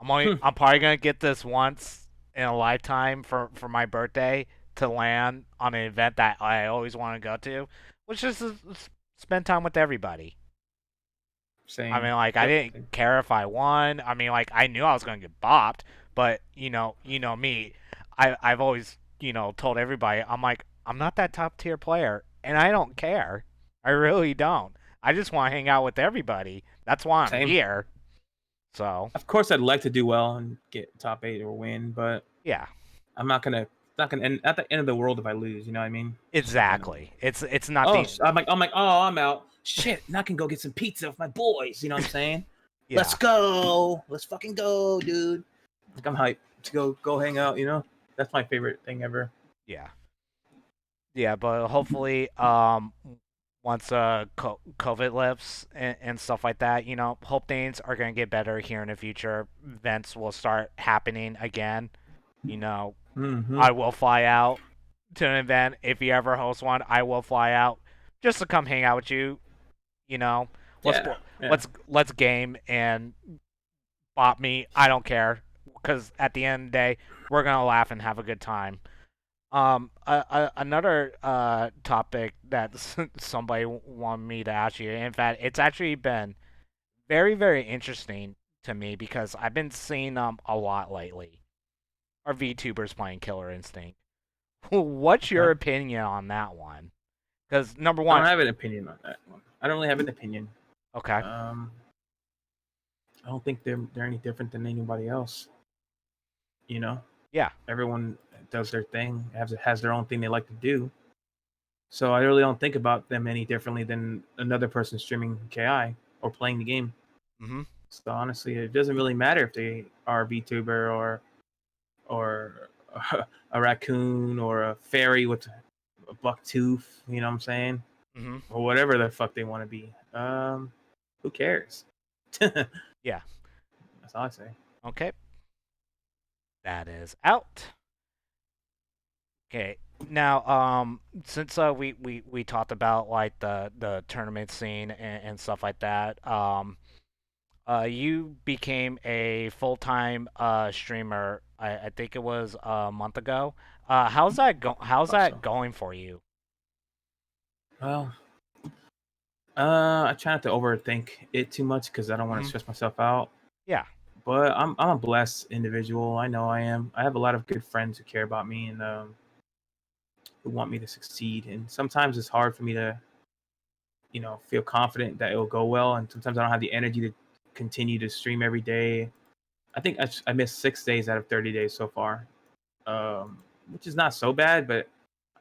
I'm probably gonna get this once in a lifetime for my birthday to land on an event that I always want to go to, which is spend time with everybody. I Same. mean, like I Yep. didn't care if I won. I mean, like I knew I was gonna get bopped, but you know me. I've always told everybody I'm like I'm not that top tier player, and I don't care. I really don't. I just want to hang out with everybody. That's why I'm Same. here. So Of course, I'd like to do well and get top 8 or win, but yeah, I'm not gonna end at the end of the world if I lose. You know what I mean? You know. exactly. It's not Oh, the I'm like, oh, I'm out. Shit, now I can go get some pizza with my boys. You know what I'm saying? Let's yeah. go. Let's fucking go, dude. Like, I'm hyped to go hang out. You know, that's my favorite thing ever. Yeah. Yeah, but hopefully, once COVID lifts and stuff like that, hope things are gonna get better here in the future. Events will start happening again. You know, Mm-hmm. I will fly out to an event if you ever host one. I will fly out just to come hang out with you. You know, let's Yeah. Yeah. let's game and bop me. I don't care because at the end of the day, we're gonna laugh and have a good time. Another topic that somebody wanted me to ask you. In fact, it's actually been very, very interesting to me because I've been seeing a lot lately. Are VTubers playing Killer Instinct? What's your Okay. opinion on that one? Because number I don't one, have an opinion on that one. I don't really have an opinion. okay, I don't think they're any different than anybody else. You know, yeah, everyone does their thing, has their own thing they like to do. So I really don't think about them any differently than another person streaming KI or playing the game. mm-hmm, So honestly, it doesn't really matter if they are a VTuber or a raccoon or a fairy with a buck tooth. You know what I'm saying? mm-hmm, Or whatever the fuck they want to be. Who cares? That's yeah, all I say. okay, that is out. Okay. Now, since we talked about like the tournament scene and stuff like that, you became a full-time streamer. I think it was a month ago. How's Thought that so. going for you? Well, I try not to overthink it too much because I don't want to Hmm. stress myself out. Yeah. But I'm a blessed individual. I know I am. I have a lot of good friends who care about me and who want me to succeed. And sometimes it's hard for me to, feel confident that it will go well. And sometimes I don't have the energy to continue to stream every day. I think I missed 6 days out of 30 days so far, which is not so bad. But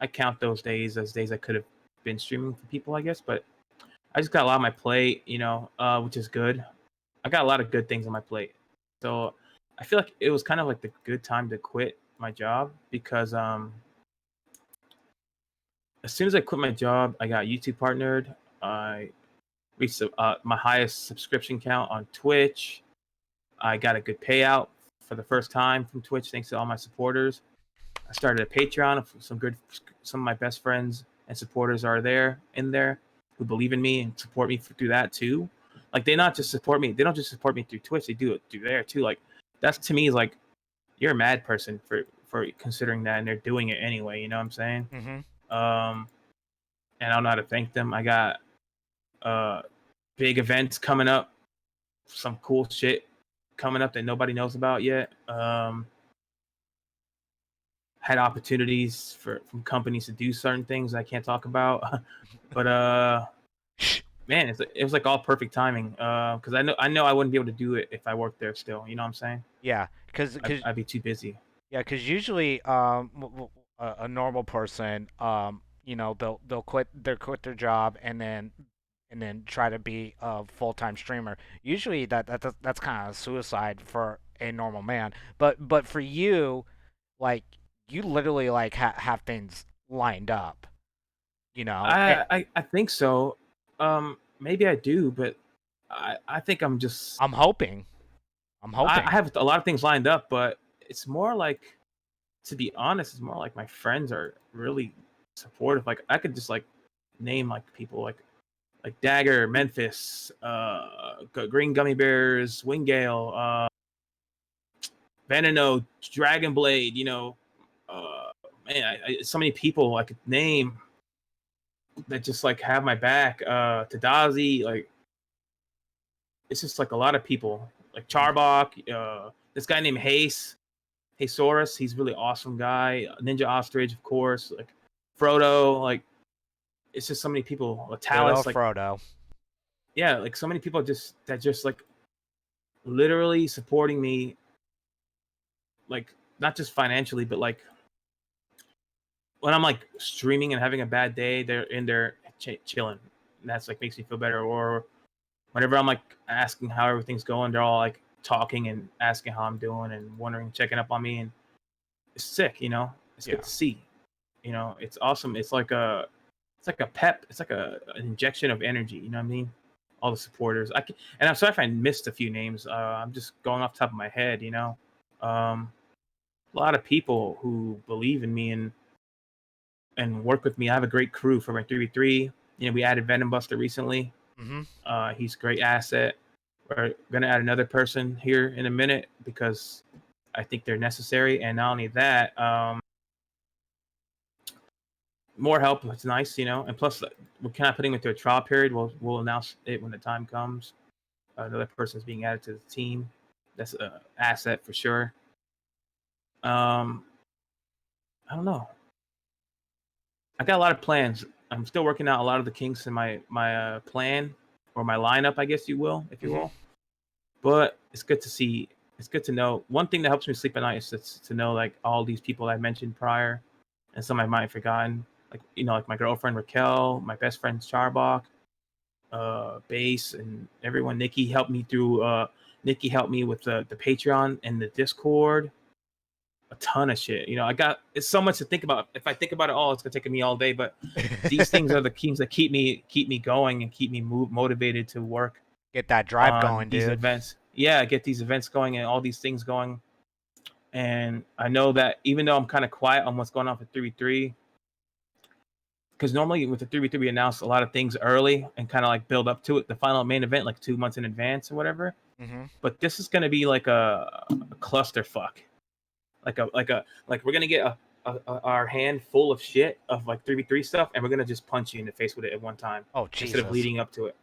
I count those days as days I could have been streaming for people, I guess. But I just got a lot on my plate, which is good. I got a lot of good things on my plate. So I feel like it was kind of like the good time to quit my job because as soon as I quit my job, I got YouTube partnered. I reached my highest subscription count on Twitch. I got a good payout for the first time from Twitch, thanks to all my supporters. I started a Patreon of some of my best friends and supporters are in there who believe in me and support me through that too. Like they don't just support me through Twitch, they do it through there too. Like that's to me is like you're a mad person for considering that, and they're doing it anyway. You know what I'm saying? And I don't know how to thank them. I got big events coming up, some cool shit coming up that nobody knows about yet. Had opportunities from companies to do certain things I can't talk about, but man, it was like all perfect timing. Because I know I wouldn't be able to do it if I worked there still. You know what I'm saying? Yeah, because I'd be too busy. yeah, because usually a normal person, you know, they'll quit their job and then try to be a full-time streamer. Usually that's kind of suicide for a normal man. But for you, like you literally like have things lined up, you know. I think so. Maybe I do, but I think I'm just I'm hoping. I'm hoping. I have a lot of things lined up, but it's more like, to be honest, it's more like my friends are really supportive. Like I could just like name like people like Dagger, Memphis, Green Gummy Bears, Wingale, Veneno, Dragon Blade. You know, man, so many people I could name that just like have my back. Tadazi, like it's just like a lot of people. Like Charbok, this guy named Hasaurus, he's a really awesome guy. Ninja Ostrich, of course, like Frodo, like it's just so many people. Talus, like Frodo. Yeah, like so many people just like literally supporting me, like not just financially, but like when I'm like streaming and having a bad day, they're in there chilling. And that's like makes me feel better. Or whenever I'm like asking how everything's going, they're all like talking and asking how I'm doing and wondering, checking up on me, and it's sick, you know. It's good to see. You know, it's awesome. It's like a pep. It's like an injection of energy. You know what I mean? All the supporters. And I'm sorry if I missed a few names. I'm just going off the top of my head. You know, a lot of people who believe in me and work with me. I have a great crew for my 3v3. You know, we added Venom Buster recently. He's a great asset. We're gonna add another person here in a minute because I think they're necessary. And not only that, more help. It's nice, you know. And plus, we're kind of putting it into a trial period. We'll announce it when the time comes. Another person is being added to the team. That's an asset for sure. I don't know. I got a lot of plans. I'm still working out a lot of the kinks in my plan or my lineup, I guess you will, if you will. But it's good to see. It's good to know. One thing that helps me sleep at night is to know like all these people I mentioned prior, and some I might have forgotten. Like you know, like my girlfriend Raquel, my best friend Charbok, Base, and everyone. Nikki helped me through. Nikki helped me with the Patreon and the Discord. A ton of shit. You know, it's so much to think about. If I think about it all, it's gonna take me all day. But these things are the keys that keep me going and keep me motivated to work. Get that drive going, these dude. Events. Yeah, get these events going and all these things going. And I know that even though I'm kind of quiet on what's going on for 3v3, because normally with the 3v3 we announce a lot of things early and kind of like build up to it, the final main event like 2 months in advance or whatever. But this is gonna be like a clusterfuck. Like we're gonna get our hand full of shit of like 3v3 stuff, and we're gonna just punch you in the face with it at one time. Oh, Jesus. Instead of leading up to it.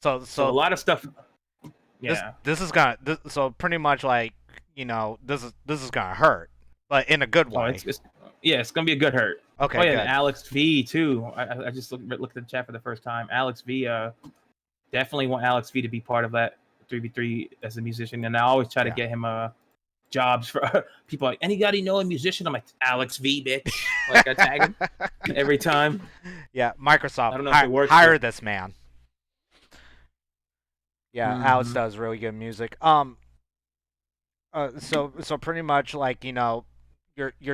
So a lot of stuff. Yeah. This is gonna. So pretty much like this is gonna hurt, but in a good way. It's gonna be a good hurt. Okay. Oh yeah, good. and Alex V too. I just looked at the chat for the first time. Alex V. Definitely want Alex V to be part of that 3v3 as a musician, and I always try to get him jobs for people like anybody know a musician. I'm like Alex V, bitch. Like I tag him every time. Yeah, Microsoft. I don't know if it works. Hire this man. Yeah, Alex does really good music. So pretty much like you're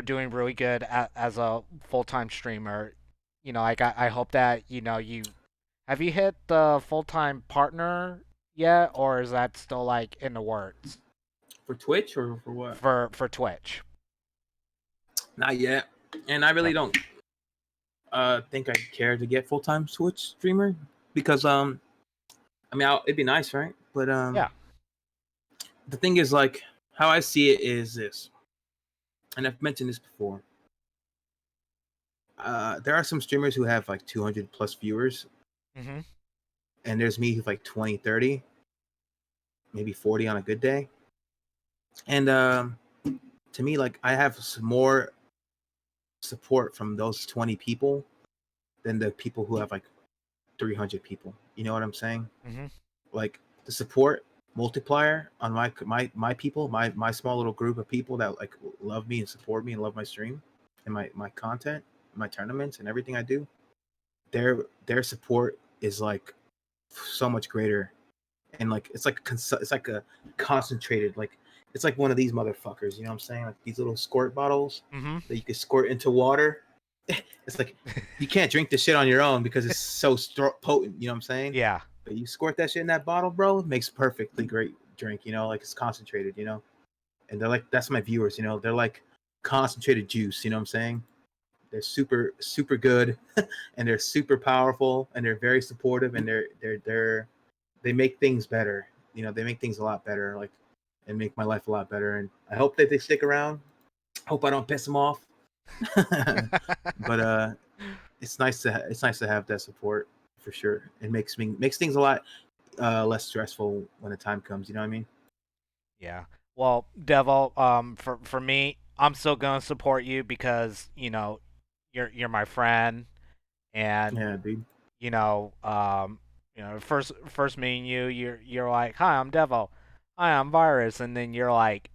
doing really good as a full-time streamer. You know, like I hope that you have you hit the full-time partner yet, or is that still like in the works? For Twitch or for what? for Twitch. Not yet. And I really don't think I care to get full-time Twitch streamer because I mean it'd be nice, right? But Yeah. the thing is, like, how I see it is this, and I've mentioned this before. There are some streamers who have like 200 plus viewers, Mm-hmm. and there's me who's like 20, 30, maybe 40 on a good day. And to me, like, I have some more support from those 20 people than the people who have like 300 people. You know what I'm saying? Mm-hmm. Like, the support multiplier on my people, my small little group of people that like love me and support me and love my stream and my content, my tournaments and everything I do. Their support is like so much greater, and like it's like a concentrated, like it's like one of these motherfuckers. You know what I'm saying? Like these little squirt bottles Mm-hmm. that you can squirt into water. It's like you can't drink this shit on your own because it's so potent. You know what I'm saying? Yeah. But you squirt that shit in that bottle, bro, it makes perfectly great drink. You know, like it's concentrated. You know, and they're like, that's my viewers. You know, they're like concentrated juice. You know what I'm saying? They're super super good, and they're super powerful, and they're very supportive, and they make things better. You know, they make things a lot better, like, and make my life a lot better. And I hope that they stick around. Hope I don't piss them off. But it's nice to have that support for sure. It makes things a lot less stressful when the time comes. You know what I mean? Yeah. Well, Devil, for me, I'm still gonna support you because you're my friend, and Yeah, dude. you know, first meeting you, you're like, "Hi, I'm Devil. Hi, I'm Virus," and then you're like,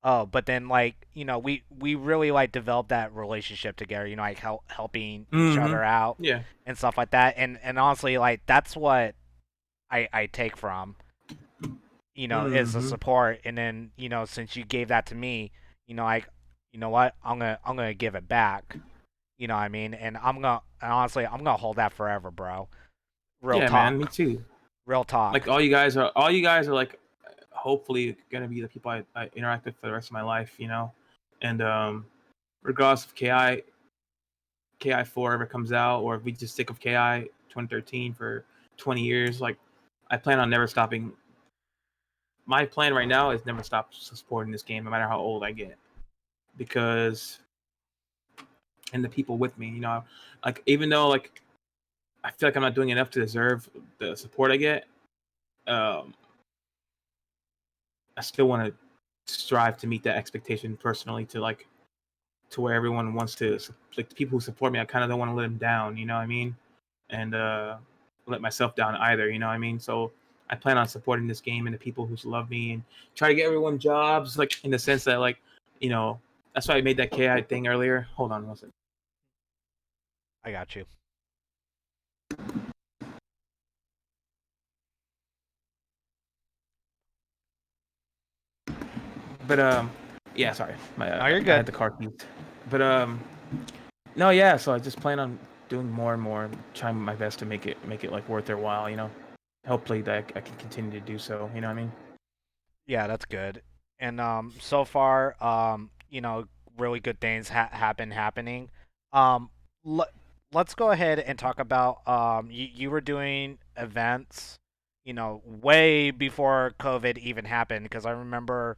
"Oh," but then like we really like developed that relationship together. Like helping each Mm-hmm. other out Yeah. and stuff like that. And honestly, like that's what I take from is the Mm-hmm. support. And then since you gave that to me, like what, I'm gonna give it back. You know what I mean? And honestly, I'm gonna hold that forever, bro. Real Yeah, man. Me talk. too. Real talk. Like all you guys are like hopefully gonna be the people I interact with for the rest of my life. You know, and regardless of KI 4 ever comes out, or if we just stick with KI 2013 for 20 years, like I plan on never stopping. My plan right now is never stop supporting this game, no matter how old I get, because and the people with me, like even though like I feel like I'm not doing enough to deserve the support I get, um, I still want to strive to meet that expectation personally, to where everyone wants to, like, the people who support me. I kind of don't want to let them down, you know what I mean, and let myself down either, you know what I mean. So I plan on supporting this game and the people who love me, and try to get everyone jobs, like in the sense that, like, that's why I made that KI thing earlier. Hold on one second. I got you. But yeah, sorry, No, you're I good. had the car keys. But no, yeah. So I just plan on doing more and more, trying my best to make it like worth their while. Hopefully that I can continue to do so. You know what I mean? Yeah, that's good. And so far, really good things have been happening. Um, let let's go ahead and talk about you were doing events, way before COVID even happened, because I remember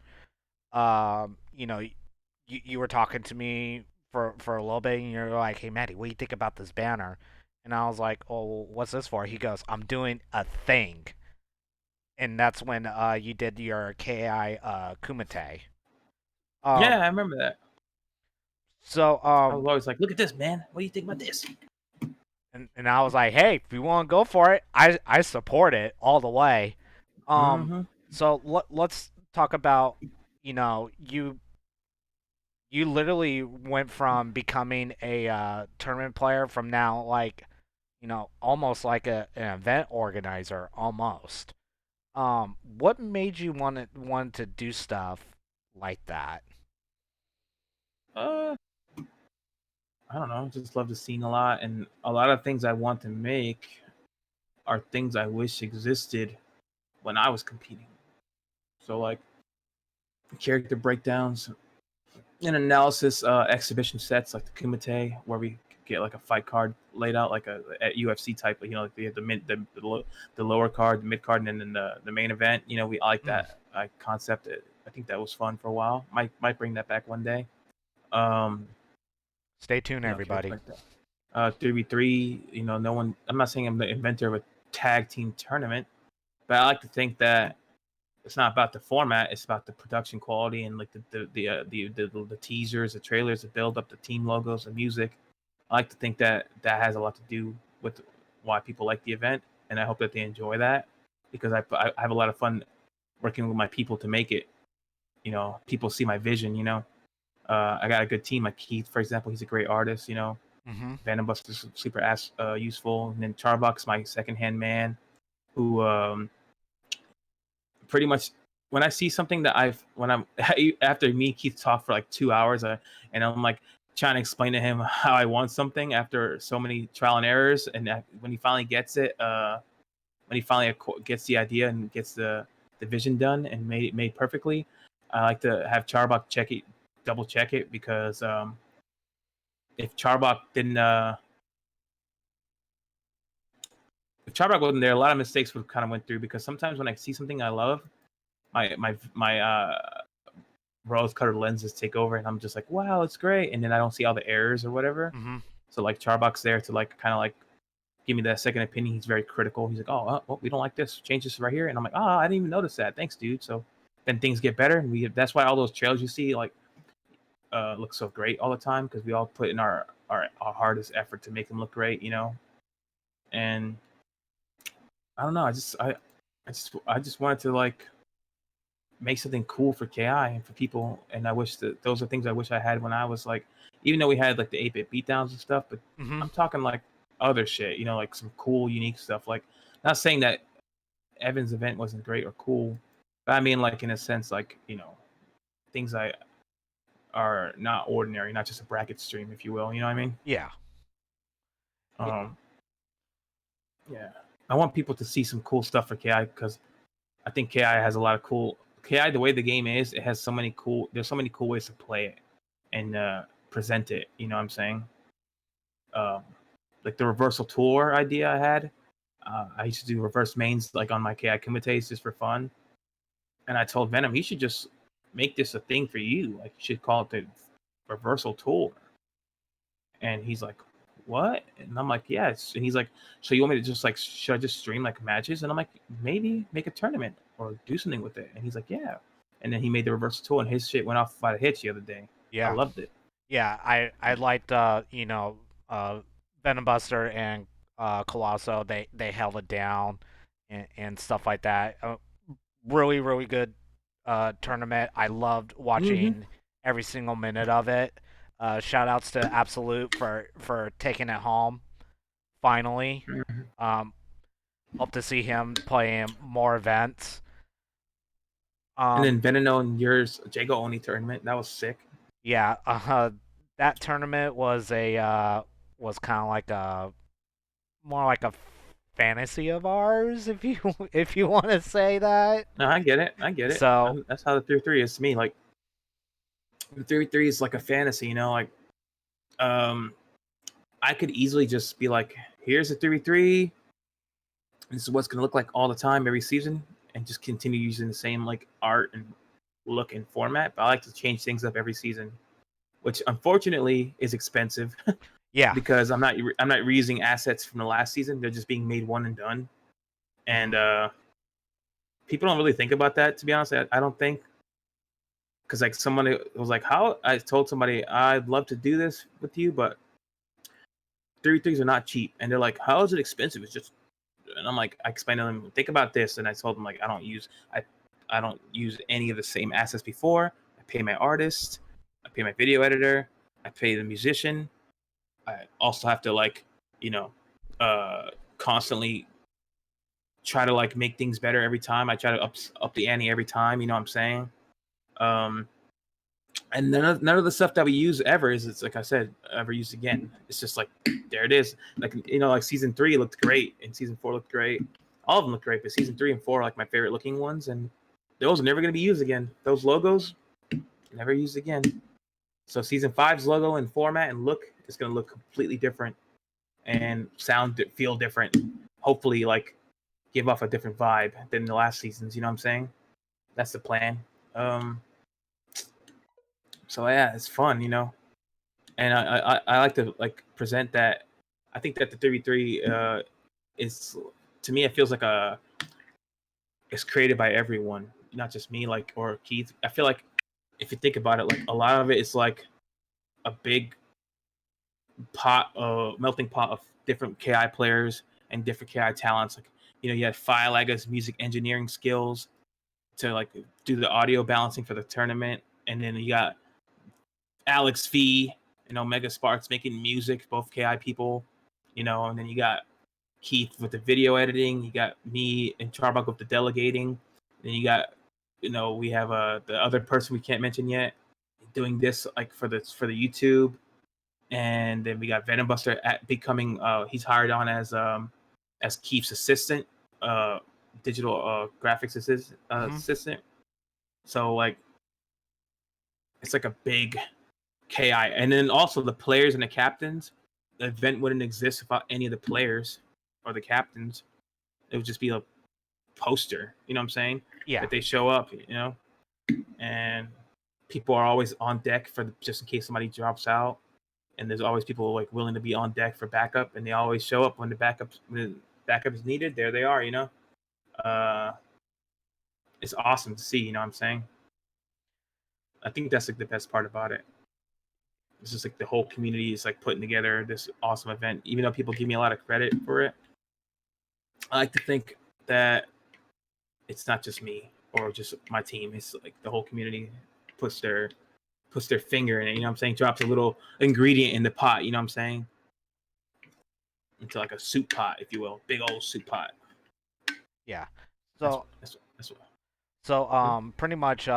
you were talking to me for a little bit, and you're like, "Hey, Maddie, what do you think about this banner?" And I was like, "Oh, well, what's this for?" He goes, "I'm doing a thing." And that's when you did your KI Kumite. Yeah, Um, I remember that. so I was always like, "Look at this, man. What do you think about this?" and I was like, hey, if you want to go for it, I support it all the way. Mm-hmm. So let's talk about you literally went from becoming a tournament player from now, like almost like an event organizer almost. What made you want to do stuff like that? Uh, I don't know. Just love the scene a lot, and a lot of things I want to make are things I wish existed when I was competing. So, like, character breakdowns, and analysis exhibition sets like the Kumite, where we get like a fight card laid out like a UFC type. You know, like the lower card, the mid card, and then the main event. You know, we like that concept. I think that was fun for a while. Might bring that back one day. Stay tuned, everybody. 3v3. You know, no one. I'm not saying I'm the inventor of a tag team tournament, but I like to think that it's not about the format; it's about the production quality and like the teasers, the trailers, the build up, the team logos, the music. I like to think that that has a lot to do with why people like the event, and I hope that they enjoy that because I have a lot of fun working with my people to make it. You know, people see my vision. You know, I got a good team like Keith, for example. He's a great artist. You know, Venom Buster's super useful, and then Charbuck's my second hand man, who pretty much when I see something that after me and Keith talk for like 2 hours, and I'm like trying to explain to him how I want something after so many trial and errors, and when he finally gets it, when he finally gets the idea and gets the vision done and made perfectly, I like to have Charbuck double check it because if Charbuck didn't. If Charbuck wasn't there, a lot of mistakes would kind of went through because sometimes when I see something I love, my rose-colored lenses take over, and I'm just like, wow, it's great, and then I don't see all the errors or whatever. So like Charbuck's there to like kind of like give me that second opinion. He's very critical. He's like, oh, well, we don't like this. Change this right here, and I'm like, oh, I didn't even notice that. Thanks, dude. So then things get better, and that's why all those trails you see like look so great all the time because we all put in our hardest effort to make them look great, you know. And I don't know. I just wanted to like make something cool for KI and for people. And I wish that those are things I wish I had when I was like, even though we had like the 8-bit beatdowns and stuff, but I'm talking like other shit, you know, like some cool, unique stuff. Like, not saying that Evan's event wasn't great or cool, but I mean, like in a sense, like, you know, things I are not ordinary, not just a bracket stream, if you will. You know what I mean? Yeah. Yeah. I want people to see some cool stuff for KI because I think KI has a lot of cool. KI, the way the game is, it has so many cool. There's so many cool ways to play it and present it. You know what I'm saying? Like the reversal tour idea I had. I used to do reverse mains like on my KI Kumites just for fun, and I told Venom he should just make this a thing for you. Like you should call it the reversal tour. And he's like, what? And I'm like, yes. And he's like, so you want me to just like, should I just stream like matches? And I'm like, maybe make a tournament or do something with it. And he's like, yeah. And then he made the reversal tour, and his shit went off by the hitch the other day. Yeah, I loved it. Yeah, I liked you know, Venom Buster and Colosso. They held it down and stuff like that. Really good tournament. I loved watching every single minute of it. Shout outs to Absolute for taking it home finally. Hope to see him playing more events. And then Veneno and yours Jago Oni tournament, that was sick. Yeah, that tournament was was kind of like a more like a fantasy of ours, if you want to say that. No, I get it. So that's how the 3-3 is to me. Like the 3-3 is like a fantasy, you know. Like, I could easily just be like, here's a 3-3. This is what's gonna look like all the time, every season, and just continue using the same like art and look and format. But I like to change things up every season, which unfortunately is expensive. Yeah, because I'm not reusing assets from the last season. They're just being made one and done, and people don't really think about that. To be honest, I don't think, because like somebody was like, "How?" I told somebody I'd love to do this with you, but 3-3s are not cheap, and they're like, "How is it expensive?" It's just, and I'm like, I explained to them, think about this, and I told them like, I don't use any of the same assets before. I pay my artist, I pay my video editor, I pay the musician. I also have to like, you know, constantly try to like make things better every time. I try to up the ante every time. You know what I'm saying? And none of the stuff that we use ever is, it's like I said, ever used again. It's just like, there it is. Like, you know, like season 3 looked great and season 4 looked great. All of them looked great, but season 3 and 4 are like my favorite looking ones. And those are never going to be used again. Those logos never used again. So season 5's logo and format and look is going to look completely different and feel different. Hopefully, like give off a different vibe than the last seasons. You know what I'm saying? That's the plan. So yeah, it's fun, and I like to like present that. I think that the 33 is, to me, it feels like it's created by everyone, not just me, like, or Keith. I feel like if you think about it, like a lot of it is like a big melting pot of different KI players and different KI talents. Like, you had Filaga's music engineering skills to like do the audio balancing for the tournament, and then you got Alex V and Omega Sparks making music, both KI people, and then you got Keith with the video editing. You got me and Charbok with the delegating. Then you got, we have the other person we can't mention yet doing this like for the YouTube, and then we got Venom Buster becoming he's hired on as Keith's assistant, digital graphics assistant. So like it's like a big KI, and then also the players and the captains. The event wouldn't exist without any of the players or the captains. It would just be a poster, you know what I'm saying? Yeah. That they show up, and people are always on deck just in case somebody drops out, and there's always people like willing to be on deck for backup, and they always show up when the backup is needed. There they are, It's awesome to see, you know what I'm saying? I think that's like the best part about it. It's just like the whole community is like putting together this awesome event, even though people give me a lot of credit for it. I like to think that it's not just me or just my team. It's like the whole community puts their finger in it, you know what I'm saying? Drops a little ingredient in the pot, you know what I'm saying? Into like a soup pot, if you will. Big old soup pot. Yeah. So that's what. So pretty much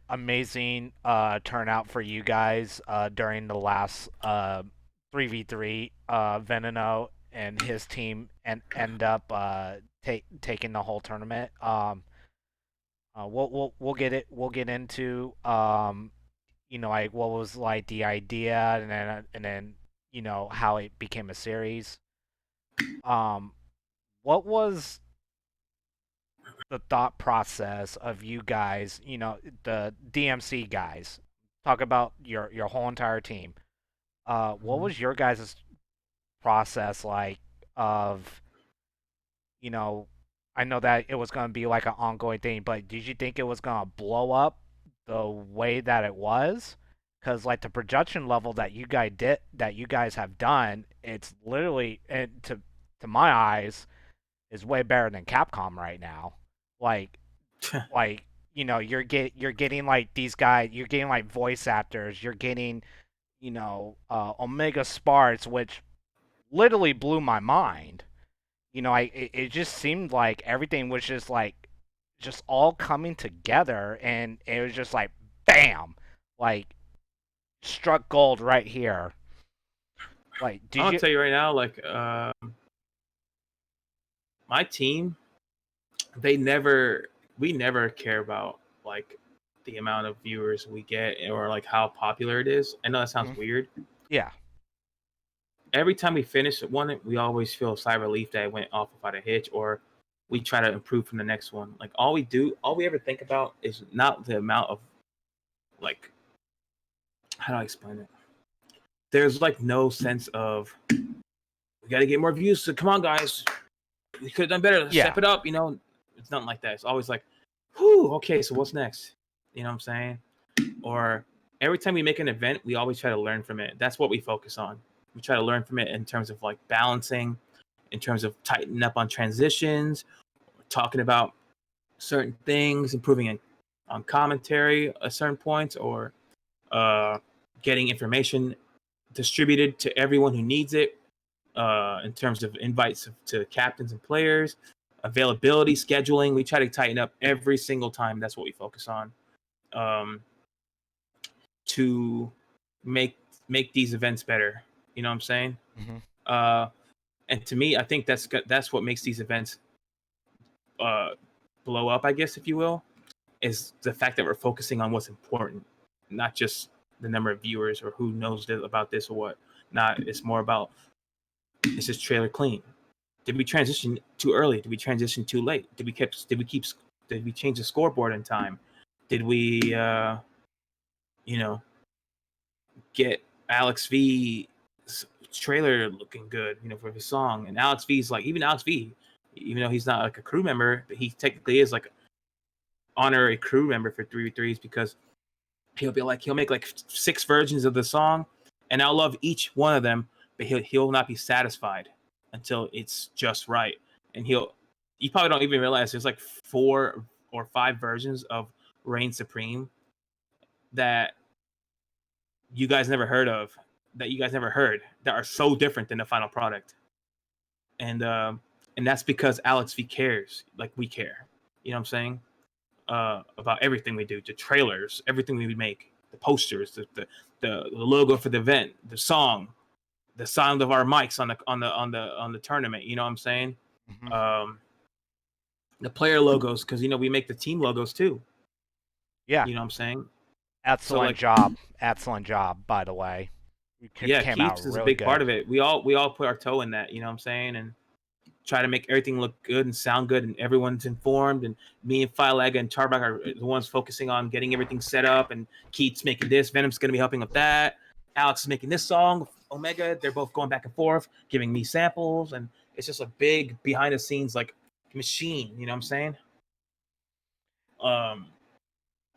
amazing turnout for you guys during the last 3v3. Veneno and his team end up taking the whole tournament. We'll get into like what was like the idea, and then how it became a series. What was the thought process of you guys, the DMC guys? Talk about your whole entire team. What was your guys' process like of, I know that it was going to be like an ongoing thing, but did you think it was going to blow up the way that it was? Because like the production level that you guys have done, it's literally, and to my eyes, is way better than Capcom right now. Like, you're getting like these guys, you're getting like voice actors, you're getting, Omega Sparks, which literally blew my mind. It just seemed like everything was just like, just all coming together, and it was just like, bam, like, struck gold right here. Like, I'll tell you right now, like, my team, we never care about like the amount of viewers we get or like how popular it is. I know that sounds weird. Yeah. Every time we finish one, we always feel a sigh of relief that it went off without a hitch, or we try to improve from the next one. Like all we ever think about is not the amount of, like, how do I explain it? There's like no sense of we got to get more views. So come on, guys, we could have done better. Step it up. It's nothing like that. It's always like, whew, okay, so what's next? You know what I'm saying? Or every time we make an event, we always try to learn from it. That's what we focus on. We try to learn from it in terms of like balancing, in terms of tightening up on transitions, talking about certain things, improving on commentary at certain points, or getting information distributed to everyone who needs it, in terms of invites to captains and players, availability, scheduling. We try to tighten up every single time. That's what we focus on, to make these events better. You know what I'm saying? Mm-hmm. And to me, I think that's what makes these events blow up, I guess, if you will, is the fact that we're focusing on what's important, not just the number of viewers or who knows about this or what. Not, it's more about, is this trailer clean? Did we transition too early? Did we transition too late? Did we change the scoreboard in time? Did we, get Alex V's trailer looking good, for the song? And Alex V's even Alex V, even though he's not like a crew member, but he technically is like honorary crew member for 3v3s, because he'll make like 6 versions of the song, and I'll love each one of them, but he'll not be satisfied until it's just right. And you probably don't even realize there's like 4 or 5 versions of Reign Supreme that you guys never heard, that are so different than the final product. And that's because Alex V cares like we care. You know what I'm saying? About everything we do, the trailers, everything we make, the posters, the logo for the event, the song, the sound of our mics on the tournament. You know what I'm saying? Mm-hmm. The player logos, because we make the team logos too. Yeah. You know what I'm saying? Excellent job. Excellent job, by the way. Came out Keeps is really a big good. part of it. We all put our toe in that. You know what I'm saying? And try to make everything look good and sound good, and everyone's informed. And me and Philaga and Tarback are the ones focusing on getting everything set up. And Keith's making this. Venom's going to be helping with that. Alex is making this song. Omega, they're both going back and forth, giving me samples. And it's just a big behind the scenes machine. You know what I'm saying?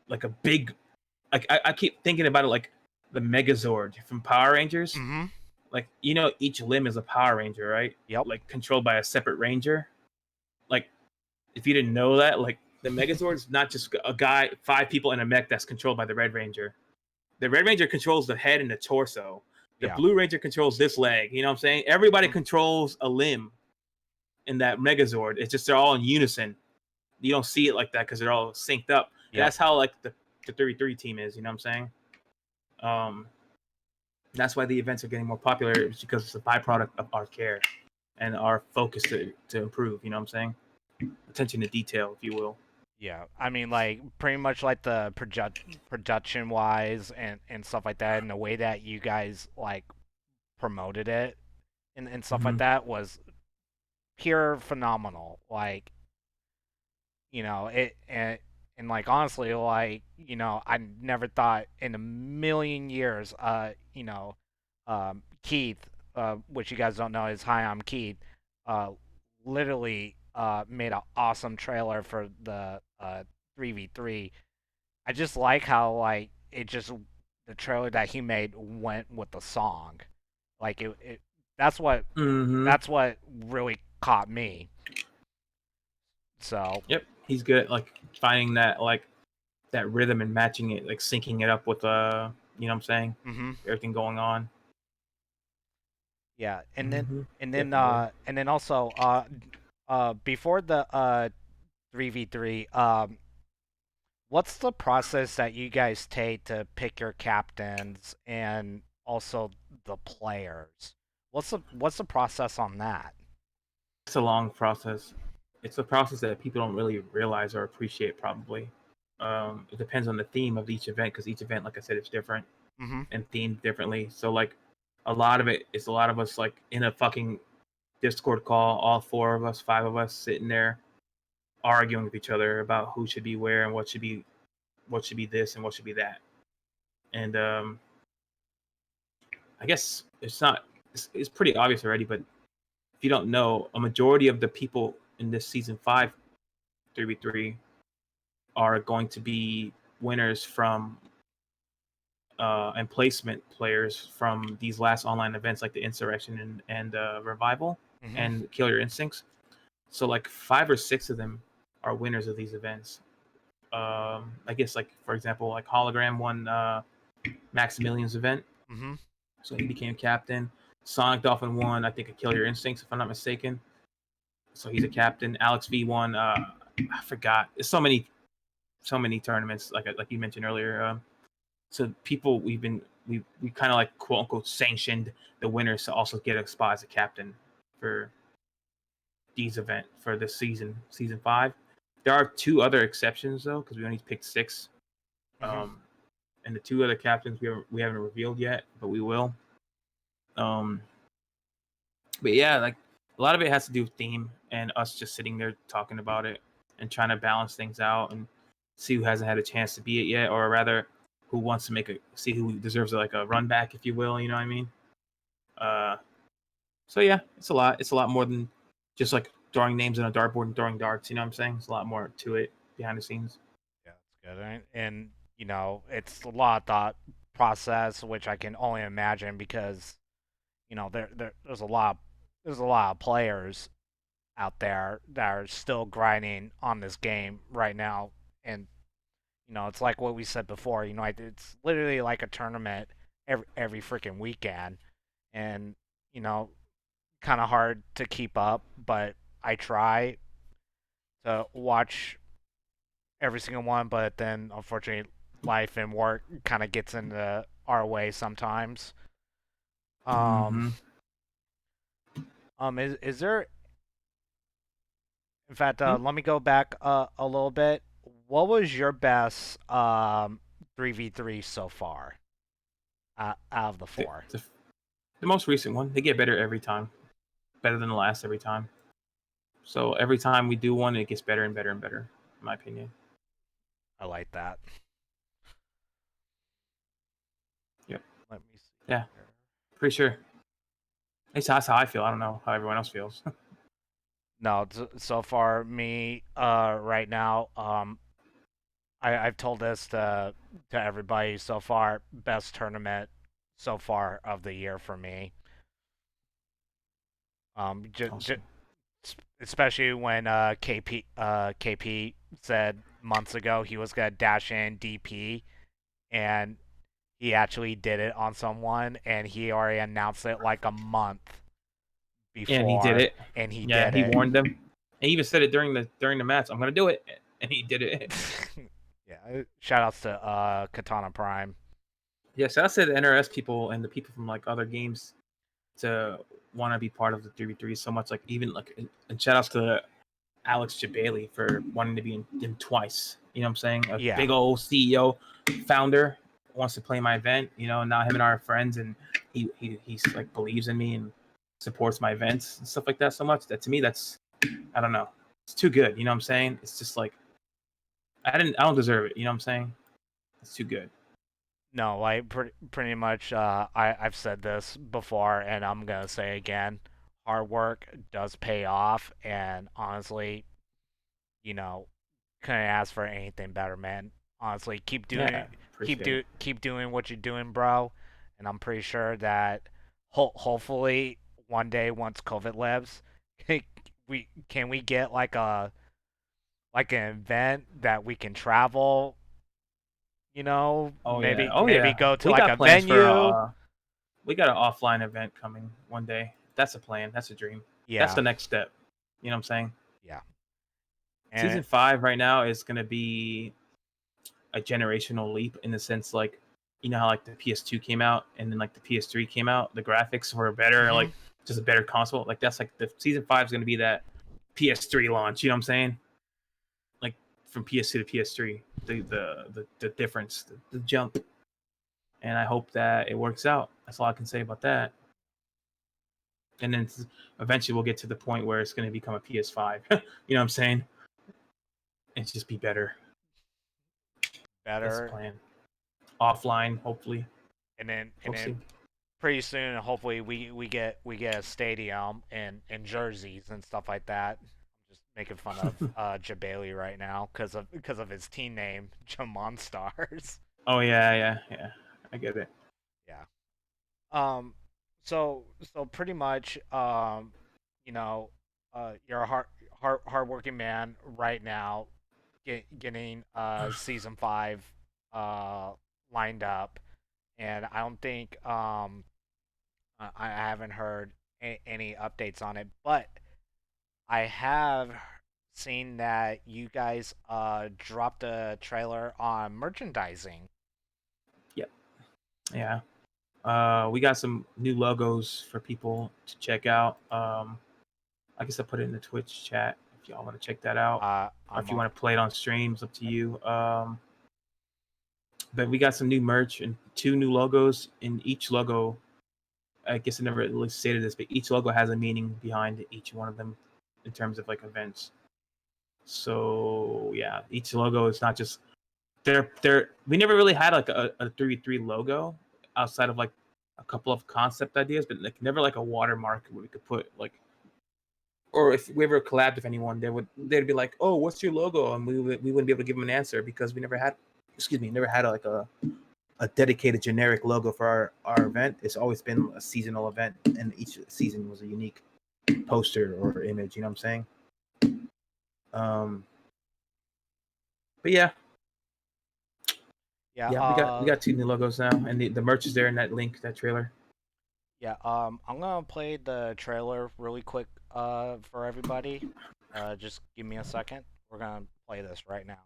Like a big, I keep thinking about it like the Megazord from Power Rangers. Mm-hmm. Like, each limb is a Power Ranger, right? Yep. Like controlled by a separate Ranger. Like, if you didn't know that, like the Megazord is not just a guy, 5 people in a mech that's controlled by the Red Ranger. The Red Ranger controls the head and the torso. The Blue Ranger controls this leg. You know what I'm saying? Everybody controls a limb in that Megazord. It's just they're all in unison. You don't see it like that because they're all synced up. Yep. That's how like the 33 team is. You know what I'm saying? That's why the events are getting more popular. It's because it's a byproduct of our care and our focus to improve. You know what I'm saying? Attention to detail, if you will. Yeah, I mean, like, pretty much like the production-wise and stuff like that, and the way that you guys, like, promoted it and stuff like that was pure phenomenal. Like, and like, honestly, like, I never thought in a million years, Keith, which you guys don't know is Hi, I'm Keith, literally made an awesome trailer for the 3v3. I just like how like the trailer that he made went with the song. Like it that's what really caught me. So Yep, he's good at like finding that rhythm and matching it, like syncing it up with you know what I'm saying? Mm-hmm. Everything going on. Yeah, and Definitely. then also before the 3v3, what's the process that you guys take to pick your captains and also the players? What's the process on that? It's a long process. It's a process that people don't really realize or appreciate, probably. It depends on the theme of each event, because each event, like I said, is different and themed differently. So like a lot of it is a lot of us like in a fucking Discord call, all 4 of us, 5 of us sitting there arguing with each other about who should be where and what should be this and what should be that. And I guess it's pretty obvious already, but if you don't know, a majority of the people in this season 5 3v3 are going to be winners from and placement players from these last online events like the Insurrection and Revival and Kill Your Instincts. So like 5 or 6 of them are winners of these events. I guess like for example, like Hologram won Maximilian's event, so he became captain. Sonic Dolphin won, I think, a Kill Your Instincts, if I'm not mistaken. So he's a captain. Alex V won. I forgot. There's so many tournaments, like you mentioned earlier. So people we kind of like quote unquote sanctioned the winners to also get a spot as a captain for these event for this season 5. There are 2 other exceptions though, because we only picked 6. And the 2 other captains we haven't revealed yet, but we will. But yeah, like a lot of it has to do with theme and us just sitting there talking about it and trying to balance things out and see who hasn't had a chance to be it yet, or rather, who wants to see who deserves like a run back, if you will. You know what I mean? So yeah, it's a lot. It's a lot more than just like throwing names on a dartboard and throwing darts. You know what I'm saying? It's a lot more to it behind the scenes. Yeah, it's good. And you know, it's a lot of thought process, which I can only imagine because you know there's a lot of players out there that are still grinding on this game right now, and you know, it's like what we said before. You know, it's literally like a tournament every freaking weekend, and you know, kind of hard to keep up, but I try to watch every single one. But then, unfortunately, life and work kind of gets into our way sometimes. Um, is there? In fact, let me go back a little bit. What was your best 3v3 so far out of the 4? The most recent one. They get better every time. Better than the last every time. So every time we do one, it gets better and better and better, in my opinion. I like that. Yep. Let me see. Yeah. Pretty sure. At least that's how I feel. I don't know how everyone else feels. No, so far me right now, I've told this to everybody so far. Best tournament so far of the year for me. Awesome. Especially when KP said months ago he was gonna dash in DP, and he actually did it on someone, and he already announced it like a month before. And he did it. And he Yeah, did he it. warned them. He even said it during the match. I'm gonna do it, and he did it. Yeah, shout outs to Katana Prime. Yeah, shout out to the NRS people and the people from like other games to want to be part of the 3v3 so much. Like even like, and shout outs to Alex Jabali for wanting to be in twice. You know what I'm saying? A Yeah. big old CEO founder wants to play my event. You know, now him and I are friends, and he's like believes in me and supports my events and stuff like that so much. That to me, that's, I don't know, it's too good. You know what I'm saying? It's just like I don't deserve it. You know what I'm saying? It's too good. No, like pretty much. I've said this before, and I'm gonna say again. Hard work does pay off, and honestly, you know, couldn't ask for anything better, man. Honestly, keep doing keep doing what you're doing, bro. And I'm pretty sure that hopefully one day once COVID lives, we get like an event that we can travel. You know, maybe go to we like got a plans venue. for we got an offline event coming one day. That's a plan. That's a dream. Yeah, that's the next step. You know what I'm saying? Yeah. Season 5 right now is going to be a generational leap in the sense, like, you know how like the PS2 came out and then like the PS3 came out, the graphics were better, like just a better console. Like that's like the season 5 is going to be that PS3 launch. You know what I'm saying? Like from PS2 to PS3, the difference, the jump. And I hope that it works out. That's all I can say about that. And then eventually we'll get to the point where it's going to become a PS5. You know what I'm saying? And just be better. That's the plan. Offline, hopefully. And then pretty soon, hopefully, we get a stadium and jerseys and stuff like that. I'm just making fun of Jabali right now because of his team name, Jamon Stars. Oh yeah. I get it. Yeah. So pretty much, you know, you're a hardworking man right now, getting season 5 lined up, and I don't think I haven't heard any updates on it, but I have seen that you guys dropped a trailer on merchandising. Yep. Yeah. We got some new logos for people to check out. I guess I put it in the Twitch chat y'all want to check that out. Or if you want to play it on streams, up to you. But we got some new merch and 2 new logos. In each logo, I guess I never really stated this, but each logo has a meaning behind each one of them in terms of like events. So yeah, each logo is not just they're we never really had like a 3v3 logo outside of like a couple of concept ideas, but like never like a watermark where we could put like, or if we ever collabed with anyone, they'd be like, "Oh, what's your logo?" And we wouldn't be able to give them an answer because we never had, never had a dedicated generic logo for our event. It's always been a seasonal event, and each season was a unique poster or image. You know what I'm saying? But yeah, we got 2 new logos now, and the merch is there in that link, that trailer. Yeah, I'm gonna play the trailer really quick for everybody. Just give me a second. We're gonna play this right now.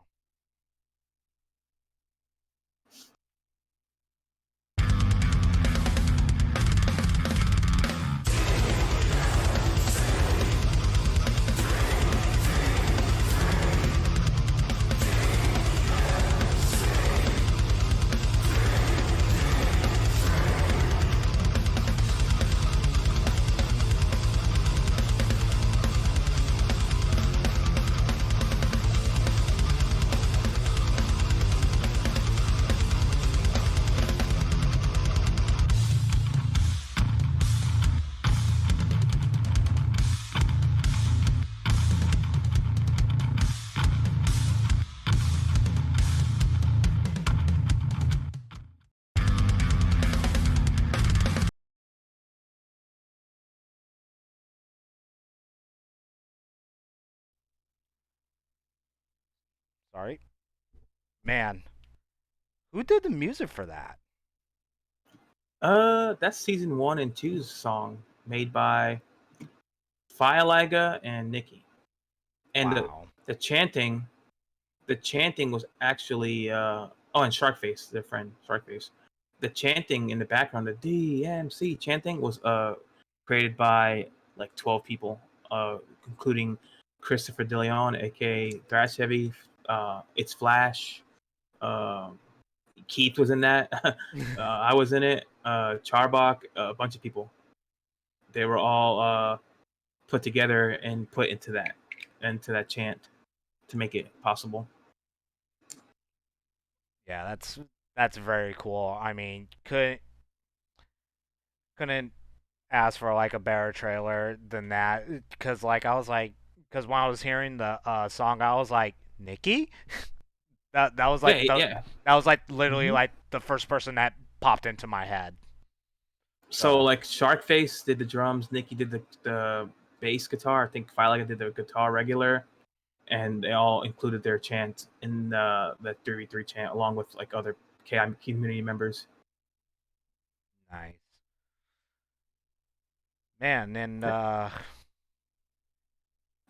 Sorry. Man, who did the music for that? That's season 1 and 2's song made by Fialiga and Nikki. And Wow. the chanting was actually and Sharkface, their friend Sharkface. The chanting in the background, the DMC chanting, was created by like 12 people, including Christopher DeLeon, aka Thrash Heavy, It's Flash, Keith was in that. I was in it. Charbach, a bunch of people. They were all put together and put into that chant to make it possible. Yeah, that's very cool. I mean, couldn't ask for like a better trailer than that, because like because when I was hearing the song, I was like, Nikki. That was like Yeah. that was like literally Mhm. like the first person that popped into my head. So like Sharkface did the drums, Nikki did the bass guitar. I think Filaga did the guitar regular, and they all included their chant in the 3v3 chant along with like other KI community members. Nice. Man, and If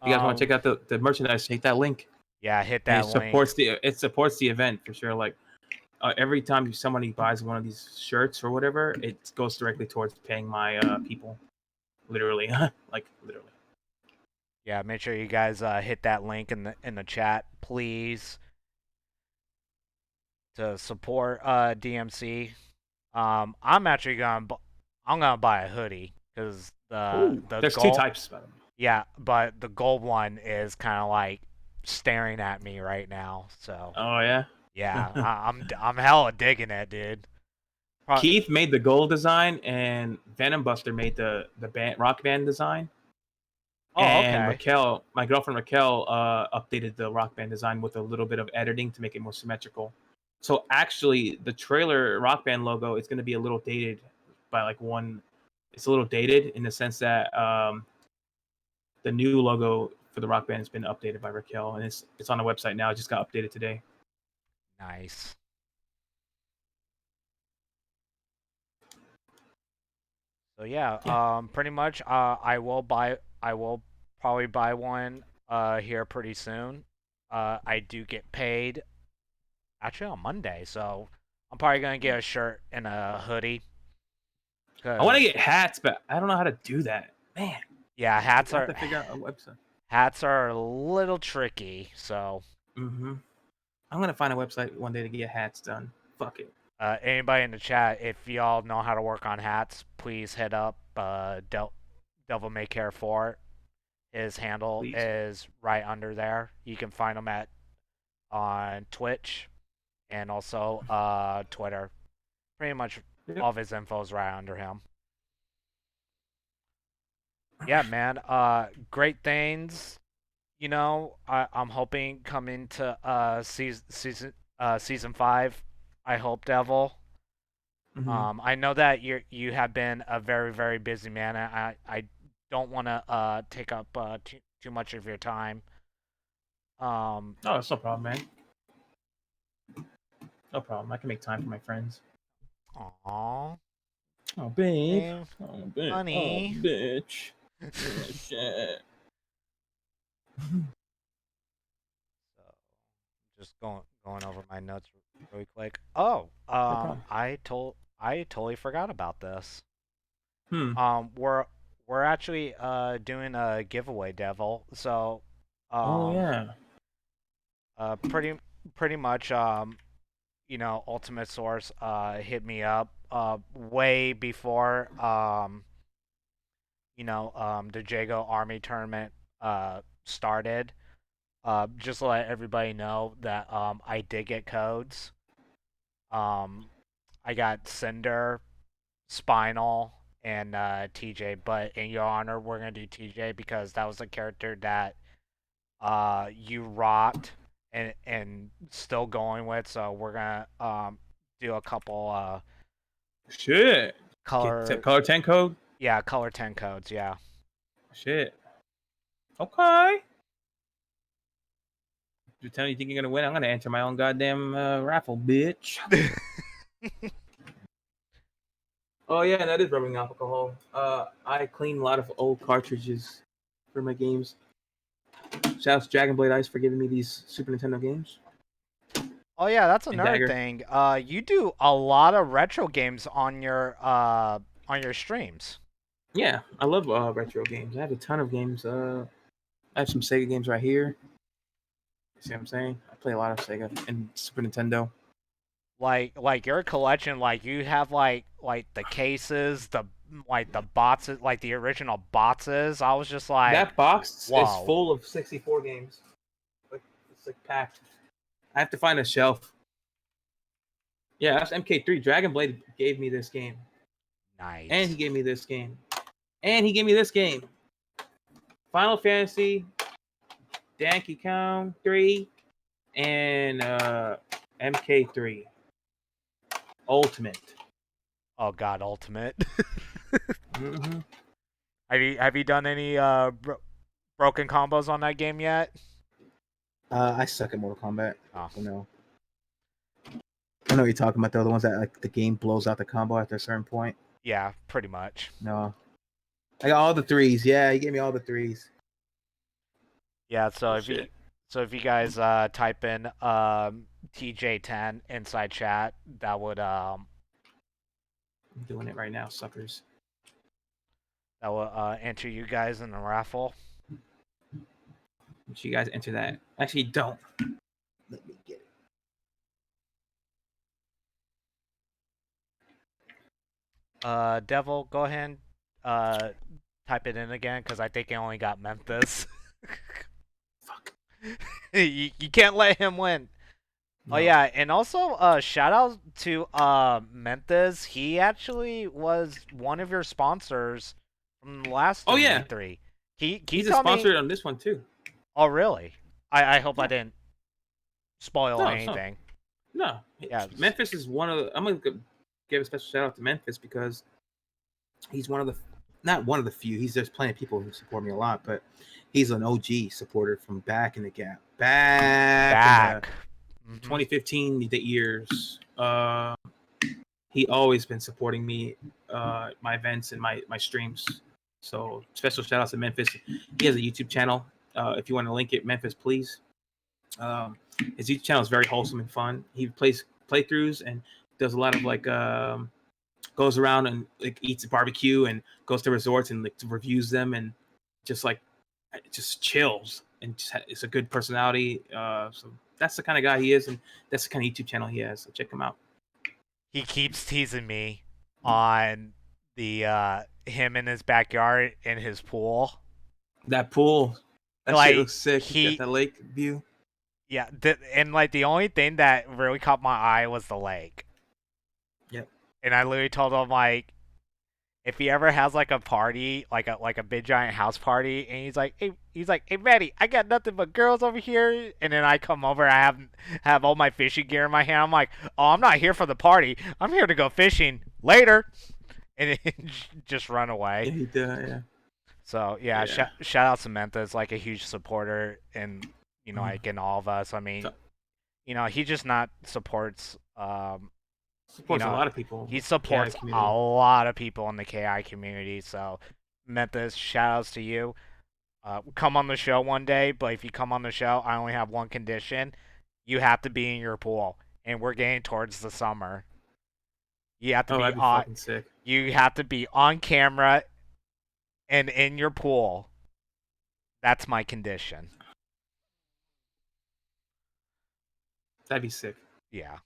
you guys want to check out the merchandise, take that link. yeah, hit And that link. it supports the event for sure. Like every time somebody buys one of these shirts or whatever, it goes directly towards paying my people. Literally, like literally. Yeah, make sure you guys hit that link in the chat, please, to support DMC. I'm actually I'm gonna buy a hoodie because the There's gold, 2 types. yeah, but the gold one is kind of like staring at me right now. So Oh yeah. yeah, I'm hella digging it, dude. Keith made the gold design, and Venom Buster made the rock band design. Oh, And okay. Raquel, my girlfriend Raquel, updated the rock band design with a little bit of editing to make it more symmetrical. So actually, the trailer rock band logo is going to be a little dated by like one. It's a little dated in the sense that the new logo for the rock band has been updated by Raquel, and it's on the website now. It just got updated today. Nice. So yeah, pretty much I will probably buy one here pretty soon. I do get paid actually on Monday, so I'm probably gonna get a shirt and a hoodie. I want to get hats, but I don't know how to do that. Man. Yeah, hats I have are to figure out a website. Hats are a little tricky, so I'm gonna find a website one day to get hats done. Fuck it. anybody in the chat, if y'all know how to work on hats, please hit up DevilMayCare 4. His handle Please. is right under there. You can find him on Twitch and also Twitter. Pretty much all of his info is right under him. Yeah, man. Great things. You know, I'm hoping come into season 5. I hope, Devil. I know that you have been a very, very busy man. And I don't want to take up too much of your time. Oh, it's no problem, man. No problem. I can make time for my friends. Aww. Oh, babe. Babe. Oh, babe. Honey. Oh, bitch. Oh, shit. So, just going over my notes really quick. Oh, problem. I totally forgot about this. Hmm. We're actually doing a giveaway, Devil. So, Oh, yeah. pretty much you know, Ultimate Source hit me up way before you know, the Jago Army tournament started. Just to let everybody know that I did get codes. I got Cinder, Spinal, and TJ. But in your honor, we're gonna do TJ because that was a character that you rocked and still going with. So we're gonna do a couple Shit. color Color 10 code? color 10 codes. Yeah. Shit. Okay. You tell me you think you're gonna win? I'm gonna enter my own goddamn raffle, bitch. Oh yeah, that is rubbing alcohol. I clean a lot of old cartridges for my games. Shout out to Dragon Blade Ice for giving me these Super Nintendo games. Oh yeah, that's And another Dagger. thing. You do a lot of retro games on your streams. Yeah, I love retro games. I have a ton of games. I have some Sega games right here. See what I'm saying? I play a lot of Sega and Super Nintendo. Like your collection, like you have like the cases, the boxes, like the original boxes. I was just like, That box whoa. is full of 64 games. It's like packed. I have to find a shelf. Yeah, that's MK3. Dragon Blade gave me this game. Nice. And he gave me this game. And he gave me this game. Final Fantasy, Donkey Kong 3, and MK3. Ultimate. Oh God, Ultimate. Mm-hmm. Have you done any broken combos on that game yet? I suck at Mortal Kombat. Oh. You know. I know what you're talking about though. The ones that like the game blows out the combo after a certain point. Yeah, pretty much. No. I got all the threes. Yeah, he gave me all the threes. Yeah, so Shit. if you guys type in TJ10 inside chat, that would I'm doing it right now, suckers. enter you guys in the raffle. Make sure you guys enter that. Actually, don't. Let me get it. Devil, go ahead and type it in again because I think I only got Memphis. Fuck. you can't let him win. No. Oh yeah, and also shout out to Memphis. He actually was one of your sponsors from the last Oh, yeah. E3. He's a sponsor on this one too. Oh really? I hope I Yeah. didn't spoil No, anything. No. Yeah. Memphis is one of the. I'm gonna give a special shout out to Memphis because he's one of the, not one of the few. There's plenty of people who support me a lot, but he's an OG supporter from back in the gap, back. In the 2015 the years. He always been supporting me, my events and my streams. So special shout out to Memphis. He has a YouTube channel. If you want to link it, Memphis, please. His YouTube channel is very wholesome and fun. He plays playthroughs and does a lot of like goes around and like eats barbecue and goes to resorts and like reviews them and just like it just chills and it's a good personality. So that's the kind of guy he is, and that's the kind of YouTube channel he has. So check him out. He keeps teasing me on the him in his backyard in his pool. That pool, that Like, shit looks sick. he- You got the lake view. Yeah, and like the only thing that really caught my eye was the lake. Yep. And I literally told him, like, if he ever has like a party, like a big giant house party, and he's like, hey Maddie, I got nothing but girls over here, and then I come over, I have all my fishing gear in my hand. I'm like, oh, I'm not here for the party. I'm here to go fishing later, and then just run Yeah, away. he did. Yeah. So yeah, Yeah. shout out Samantha is like a huge supporter, and Mhm. like in all of us. I mean, So- he just not supports. Supports know, a lot of people. He supports a community. lot of people in the KI community. So, Memphis, shout outs to you. Come on the show one day, but if you come on the show, I only have one condition: you have to be in your pool, and we're getting towards the summer. You have to Oh, be that'd be on. fucking sick. You have to be on camera and in your pool. That's my condition. That'd be sick. Yeah.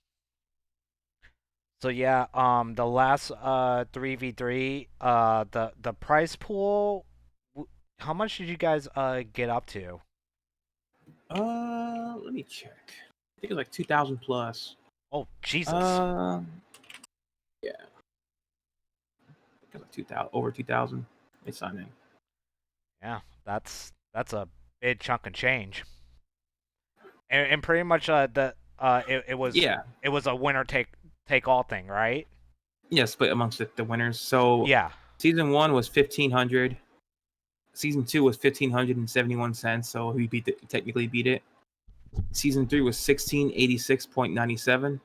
So yeah, the last 3v3, the prize pool, how much did you guys get up to? Let me check. I think it was like 2,000 plus. Oh Jesus! Yeah. It was like 2,000, over 2,000. They signed in. Yeah, that's a big chunk of change. And pretty much it was it was a winner take all thing, right? Yeah, split amongst the winners. So Yeah. season 1 was 1,500. Season 2 was 1,571 cents. So he technically beat it. Season 3 was 1,686.97,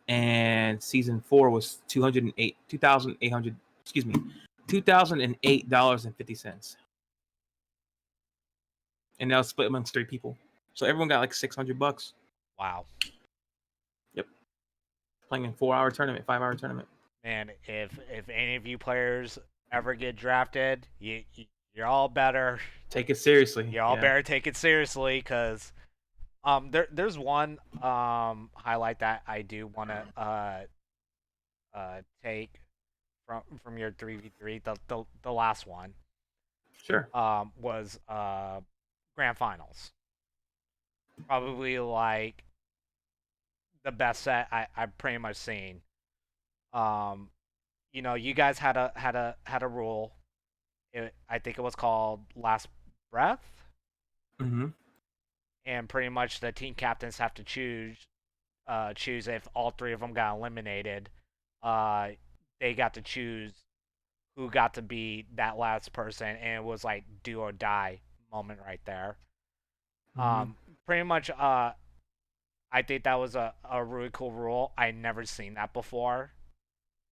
and season 4 was 2,800. Excuse me, $2,008.50. And that was split amongst 3 people. So everyone got like $600. Wow. Yep. Playing in 4-hour tournament, 5-hour tournament. Man, if any of you players ever get drafted, you're all better. Take it seriously. You all better take it seriously, because there's one highlight that I do want to take from your 3v3, the last one. Sure. Was grand finals. Probably like the best set I've pretty much seen. You guys had a rule. I think it was called Last Breath. Mm-hmm. And pretty much the team captains have to choose if all 3 of them got eliminated. They got to choose who got to be that last person, and it was like do or die moment right there. Mm-hmm. Pretty much, I think that was a really cool rule. I never seen that before,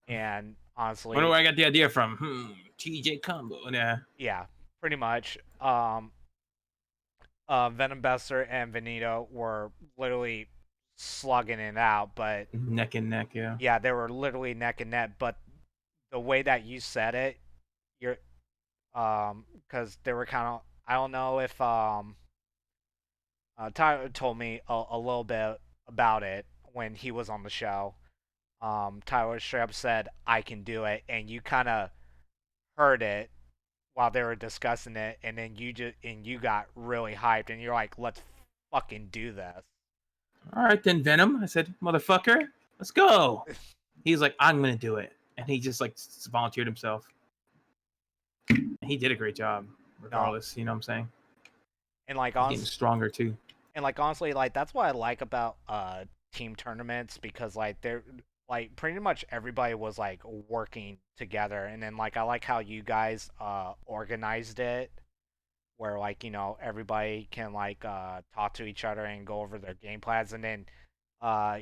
and honestly, Wonder where I got the idea from. TJ combo. Yeah, pretty much. Venom Bester and Venito were literally slugging it out, but Neck and neck, yeah. Yeah, they were literally neck and neck. But the way that you said it, you're because they were kind of, I don't know if Tyler told me a little bit about it when he was on the show. Tyler straight up said, "I can do it," and you kind of heard it while they were discussing it, and then you got really hyped, and you're like, "Let's fucking do this." All right then, Venom. I said, "Motherfucker, let's go." He's like, "I'm gonna do it," and he just like volunteered himself. And he did a great job, regardless. You know what I'm saying? And like He's getting stronger too. And like honestly, like that's what I like about team tournaments, because like they're like pretty much everybody was like working together, and then like I like how you guys organized it, where like everybody can like talk to each other and go over their game plans, and then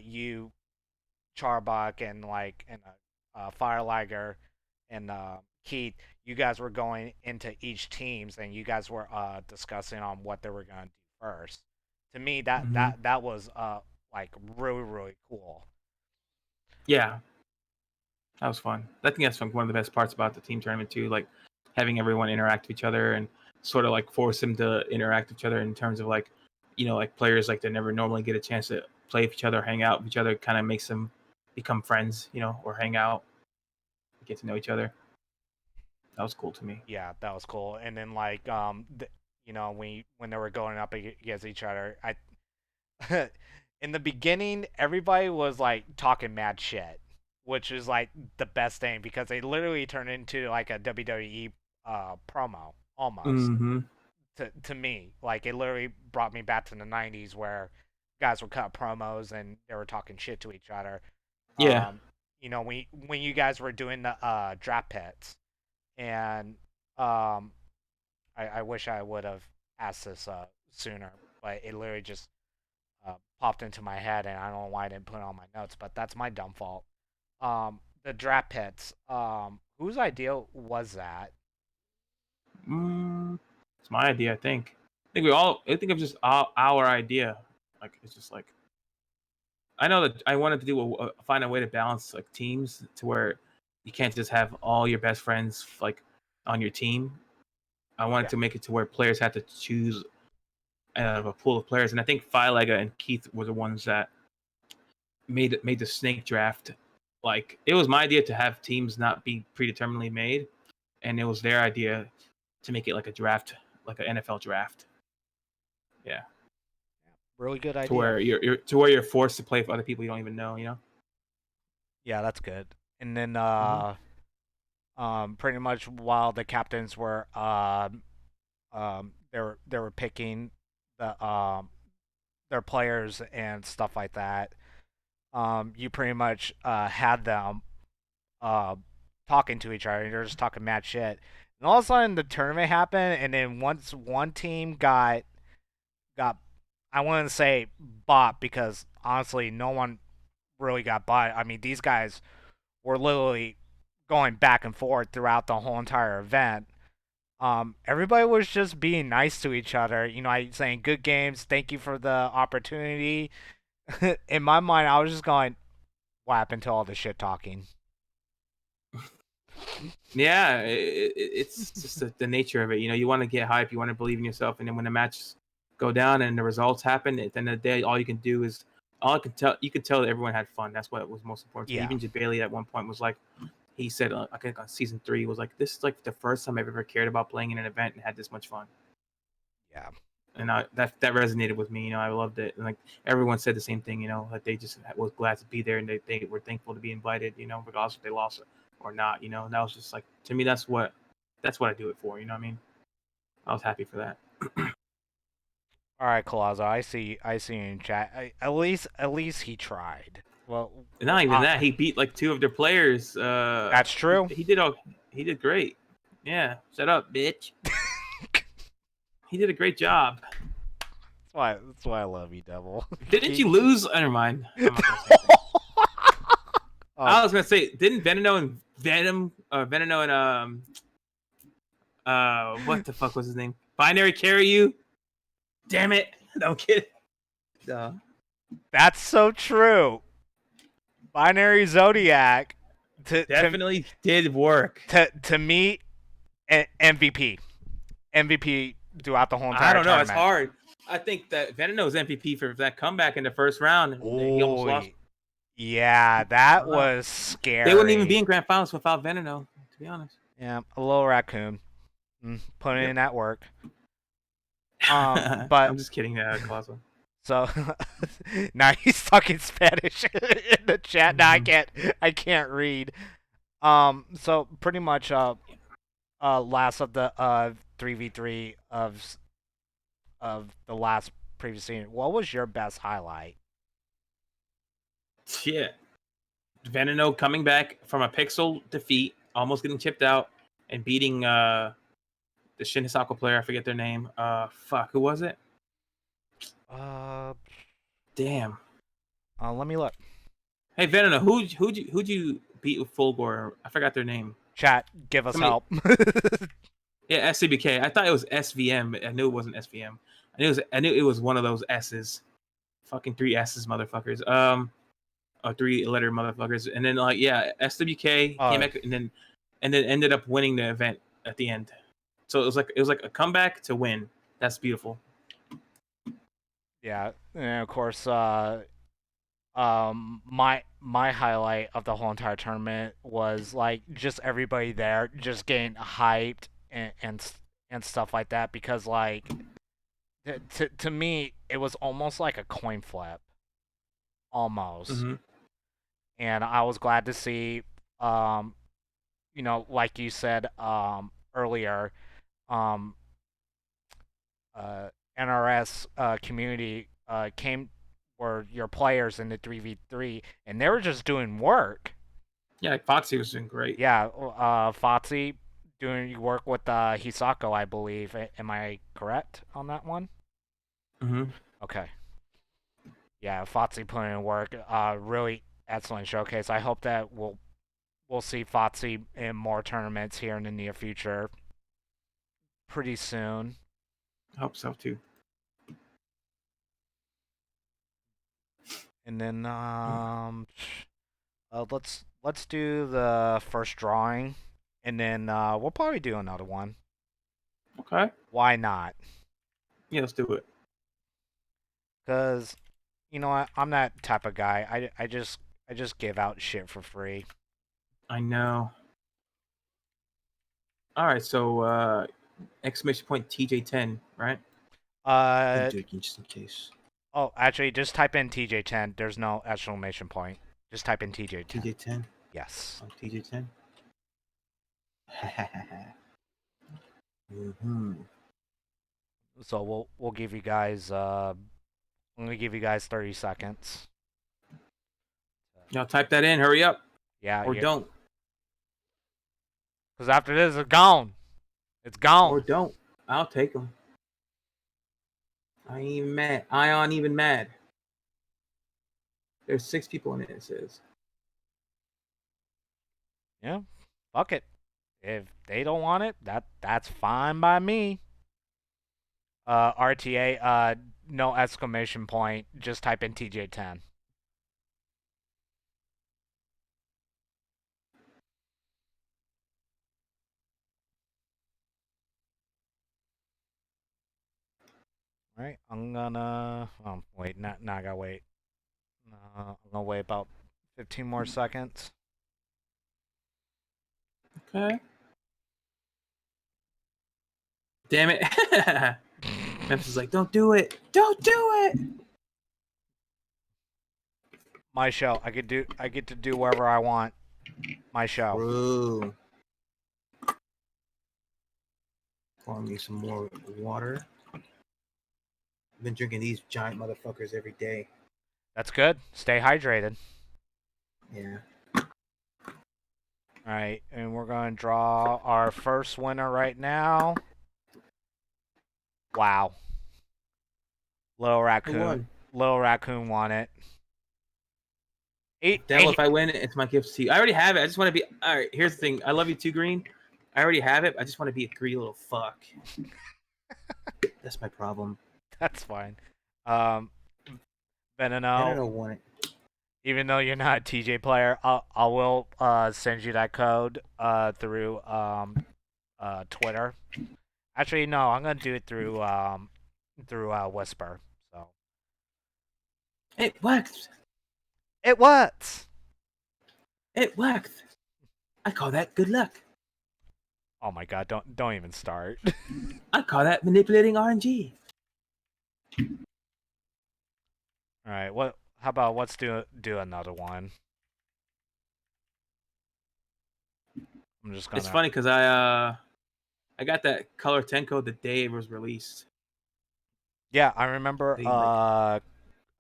you, Charbach, and Fireliger and Keith, you guys were going into each teams, and you guys were discussing on what they were gonna do first. To me, that was like really really cool. Yeah, that was fun. I think that's one of the best parts about the team tournament too, like having everyone interact with each other and sort of like force them to interact with each other in terms of like, like players like they never normally get a chance to play with each other, hang out with each other, kind of makes them become friends, or hang out, get to know each other. That was cool to me. Yeah, that was cool. And then like when they were going up against each other, I in the beginning everybody was like talking mad shit, which is like the best thing because they literally turned into like a WWE promo almost. Mm-hmm. To me, like it literally brought me back to the 90s where guys would cut promos and they were talking shit to each other. Yeah. When you guys were doing the draft pits, and I wish I would have asked this sooner, but it literally just popped into my head, and I don't know why I didn't put it on my notes, but that's my dumb fault. The draft pits. Whose idea was that? It's my idea. I think it was just our idea. Like it's just like I know that I wanted to find a way to balance like teams to where you can't just have all your best friends like on your team. I wanted to make it to where players had to choose out of a pool of players, and I think Philega and Keith were the ones that made the snake draft. Like it was my idea to have teams not be predeterminedly made, and it was their idea to make it like a draft, like an NFL draft. Yeah, Really good idea. to where you're forced to play with other people you don't even know. Yeah, that's good. And then Mm-hmm. pretty much while the captains were they were picking their players and stuff like that. You pretty much had them talking to each other. They're just talking mad shit. And all of a sudden, the tournament happened, and then once one team got I wouldn't say bought because honestly, no one really got bought. I mean, these guys were literally going back and forth throughout the whole entire event. Everybody was just being nice to each other. Saying good games, thank you for the opportunity. In my mind, I was just going, what happened to all the shit talking? Yeah, it's just the nature of it. You want to get hype, you want to believe in yourself, and then when the matches go down and the results happen, at the end of the day, all you can do is you can tell that everyone had fun. That's what was most important. Yeah. Even Jabali at one point was like, he said, I think on season 3 was like, this is like the first time I've ever cared about playing in an event and had this much fun. Yeah. And that resonated with me. I loved it. And like everyone said the same thing. Like they just was glad to be there and they were thankful to be invited. Regardless if they lost or not. And that was just like, to me, that's what I do it for. You know what I mean? I was happy for that. All right, Colazo, I see you in chat. At least he tried. Well, And not even that, he beat like 2 of their players. That's true. He did great. Yeah, shut up, bitch. He did a great job. That's why I love you, Devil. Didn't you lose? Never mind. I'm not gonna say anything. I was gonna say, didn't Veneno and what the fuck was his name? Binary carry you? Damn it! No kidding. Duh. That's so true. Binary Zodiac Definitely did work. To me, MVP throughout the whole entire I don't know. tournament. It's hard. I think that Veneno's MVP for that comeback in the first round. He almost lost. Yeah, that was scary. They wouldn't even be in grand finals without Veneno, to be honest. Yeah, a little raccoon. Putting in that work. But I'm just kidding, Colossal. So now he's talking Spanish in the chat. Now I can't read. So pretty much last of the 3v3 of the last previous scene. What was your best highlight? Shit. Veneno coming back from a pixel defeat, almost getting chipped out, and beating the Shin Hisako player. I forget their name. Who was it? Damn. Let me look. Hey Veneno, who'd you beat with Fulgore? I forgot their name. Chat, give us help. Yeah, SCBK. I thought it was SVM. I knew it wasn't SVM. I knew it was one of those S's. Fucking 3 S's, motherfuckers. Or 3-letter motherfuckers. And then SWK came back and then ended up winning the event at the end So it was like a comeback to win. That's beautiful. Yeah, and of course, my highlight of the whole entire tournament was like just everybody there just getting hyped and stuff like that because like to me it was almost like a coin flip, almost. Hmm. And I was glad to see, um, like you said earlier, um, NRS community came were your players in the 3v3, and they were just doing work. Yeah, like Foxy was doing great. Yeah, Foxy doing work with Hisako, I believe. Am I correct on that one? Hmm. Okay. Yeah, Foxy putting in work. Really excellent showcase. I hope that we'll see Foxy in more tournaments here in the near future. Pretty soon. I hope so too. And then let's do the first drawing, and then we'll probably do another one. Okay. Why not? Yeah, let's do it. Cause you know what, I'm that type of guy. I just give out shit for free. I know. All right, so exclamation point TJ10, right? I'm joking, just in case. Oh, actually, just type in TJ10. There's no exclamation point. Just type in TJ10. TJ10. Yes. Oh, TJ10. Mm-hmm. So we'll give you guys I'm gonna give you guys 30 seconds. Y'all type that in. Hurry up, Yeah. or don't, Because after this, it's gone. It's gone. or don't. I'll take them. I ain't even mad. Ion even mad. There's 6 people in it. It says. Yeah. Fuck it. If they don't want it, that's fine by me. RTA, no exclamation point. Just type in TJ10. All right, I'm gonna. Oh, wait, not I gotta wait. I'm gonna wait about 15 more seconds. Okay. Damn it. Memphis is like, don't do it. Don't do it. My show. I get to do whatever I want. My show. Bro. Pour me some more water. I've been drinking these giant motherfuckers every day. That's good. Stay hydrated. Yeah. All right, and we're gonna draw our first winner right now. Wow. Little Who Raccoon. won? Little Raccoon won it. Devil, if I win, it's my gift to you. I already have it. I just want to be. All right, here's the thing. I love you too, Green. I already have it. I just want to be a greedy little fuck. That's my problem. That's fine. I Veneno, don't know what. even though you're not a TJ player, I will send you that code through Twitter. Actually, no, I'm gonna do it through Whisper. So It worked. it works. It worked. I call that good luck. Oh my god! Don't even start. I call that manipulating RNG. All right. What? How about let's do another one. I'm just gonna. It's funny because I got that color 10 code the day it was released. Yeah, I remember.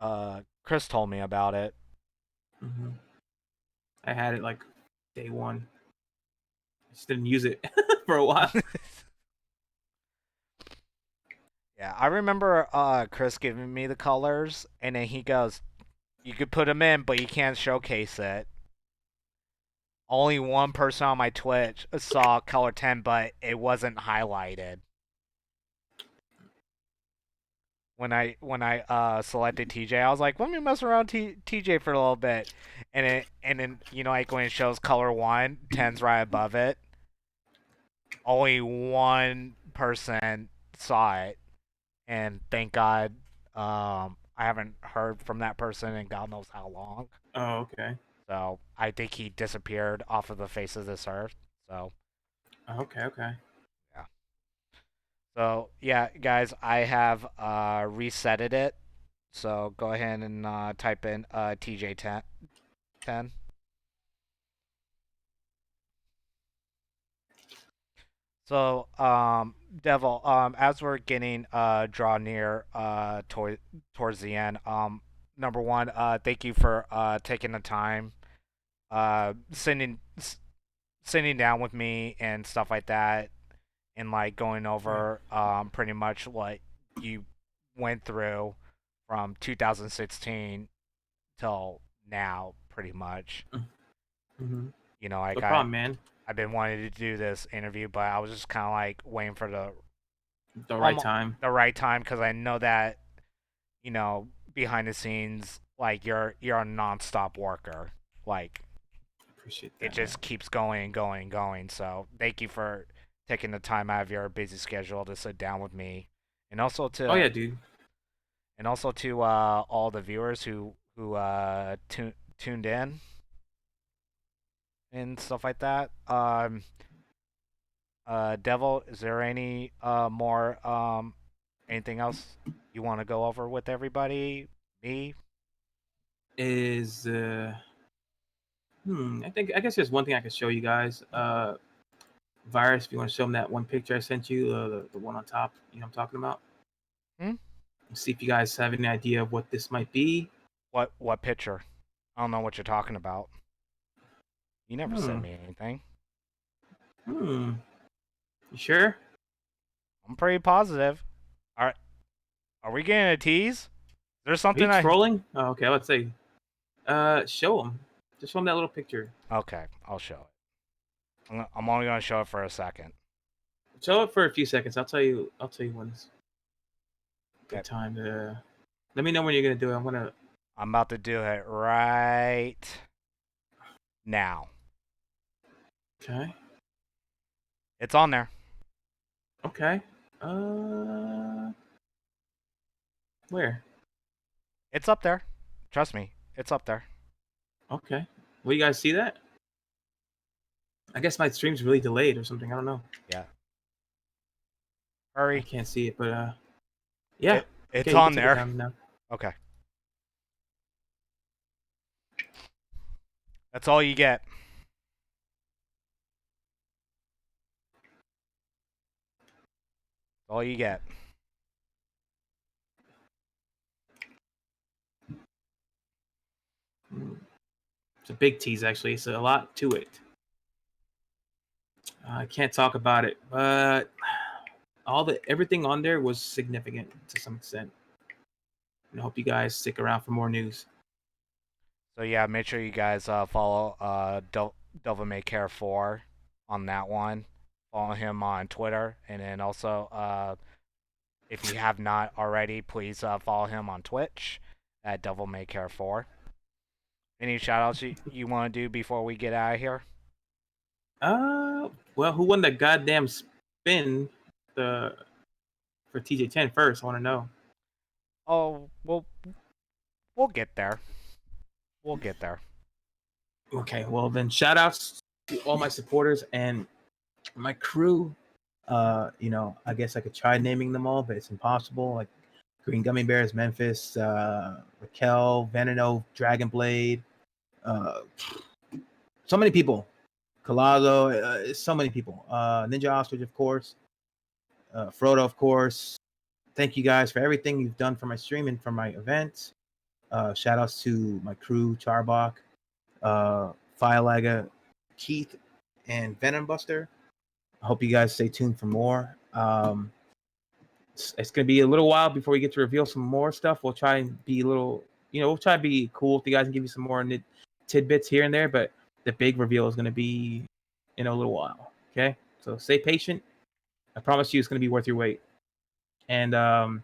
They, Chris told me about it. Mm-hmm. I had it like day one. I just didn't use it for a while. Yeah, I remember Chris giving me the colors, and then he goes, "You could put them in, but you can't showcase it." Only one person on my Twitch saw color 10, but it wasn't highlighted. When I selected TJ, I was like, let me mess around TJ for a little bit, and then like when it shows color 1, 10's right above it. Only one person saw it, and thank God, I haven't heard from that person in God knows how long. Oh, okay. So I think he disappeared off of the face of this earth. So Okay, okay. yeah. So yeah, guys, I have resetted it. So go ahead and type in TJ10. So, Devil, as we're getting draw near towards the end, number one, thank you for taking the time, sitting down with me and stuff like that, and like going Yeah. over pretty much what you went through from 2016 till now, pretty much. Mm-hmm. You know, like No problem, man. I've been wanting to do this interview, but I was just kind of like waiting for The right time. the right time because I know that behind the scenes, like you're a nonstop worker. Like Appreciate it that, man. just keeps going and going and going. So thank you for taking the time out of your busy schedule to sit down with me, and also Oh to yeah, dude. all the viewers who tuned in and stuff like that. Devil, is there any more anything else you want to go over with everybody? Me? Is I guess there's one thing I could show you guys. Virus, if you want to show them that one picture I sent you, the one on top, you know what I'm talking about. Hmm? See if you guys have any idea of what this might be. What picture? I don't know what you're talking about. You never Hmm. sent me anything. Hmm. You sure? I'm pretty positive. Are we getting a tease? There's Are you something I trolling? Oh, okay, let's say. Show them. Just show them that little picture. Okay, I'll show it. I'm only gonna show it for a second. Show it for a few seconds. I'll tell you. I'll tell you when it's Okay. good time to. Let me know when you're gonna do it. I'm gonna. I'm about to do it right now. Okay. It's on there. Okay. Uh. Where? It's up there. Trust me, it's up there. Okay. Will you guys see that? I guess my stream's really delayed or something. I don't know. Yeah. I Hurry. can't see it, but yeah. It's Okay, you can on take your there. time now. Okay. That's all you get. All you get. It's a big tease, actually. It's a lot to it. I can't talk about it, but everything on there was significant to some extent. And I hope you guys stick around for more news. So yeah, make sure you guys follow DevilMayCare 4 on that one. Follow him on Twitter, and then also if you have not already, please follow him on Twitch at DevilMayCare 4. Any shout outs you want to do before we get out of here? Well, who won the goddamn spin the for TJ10 first? I want to know. Oh, we'll get there. We'll get there. Okay, well then, shout outs to all my supporters and my crew. I guess I could try naming them all, but it's impossible. Like Green Gummy Bears, Memphis, Raquel, Veneno, Dragon Blade, so many people. Colazo, so many people. Ninja Ostrich, of course. Frodo, of course. Thank you guys for everything you've done for my stream and for my events. Shout outs to my crew, Charbach, Firelaga, Keith, and Venom Buster. I hope you guys stay tuned for more. It's going to be a little while before we get to reveal some more stuff. We'll try and be a little, we'll try to be cool with you guys and give you some more tidbits here and there. But the big reveal is going to be in a little while. Okay, so stay patient. I promise you, it's going to be worth your wait. And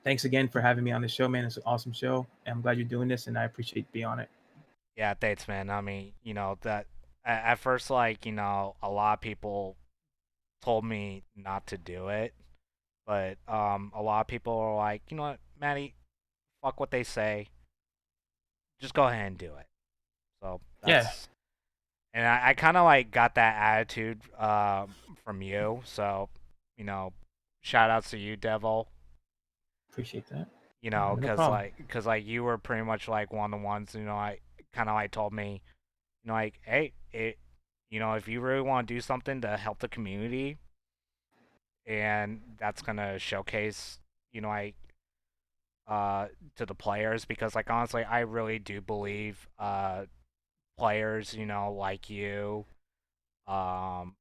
thanks again for having me on the show, man. It's an awesome show, and I'm glad you're doing this, and I appreciate being on it. Yeah, thanks, man. I mean, that at first, like, a lot of people told me not to do it, but a lot of people are like, you know what, Maddie, fuck what they say, just go ahead and do it. So Yeah, that's, and I kind of like got that attitude from you. So, you know, shout outs to you, Devil. appreciate that. You know, No problem. cause like you were pretty much like one of the ones, you know, I kind of like told me, you know, like, hey, you know, if you really want to do something to help the community, and that's gonna showcase, you know, like, to the players, because like honestly, I really do believe players, you know, like um,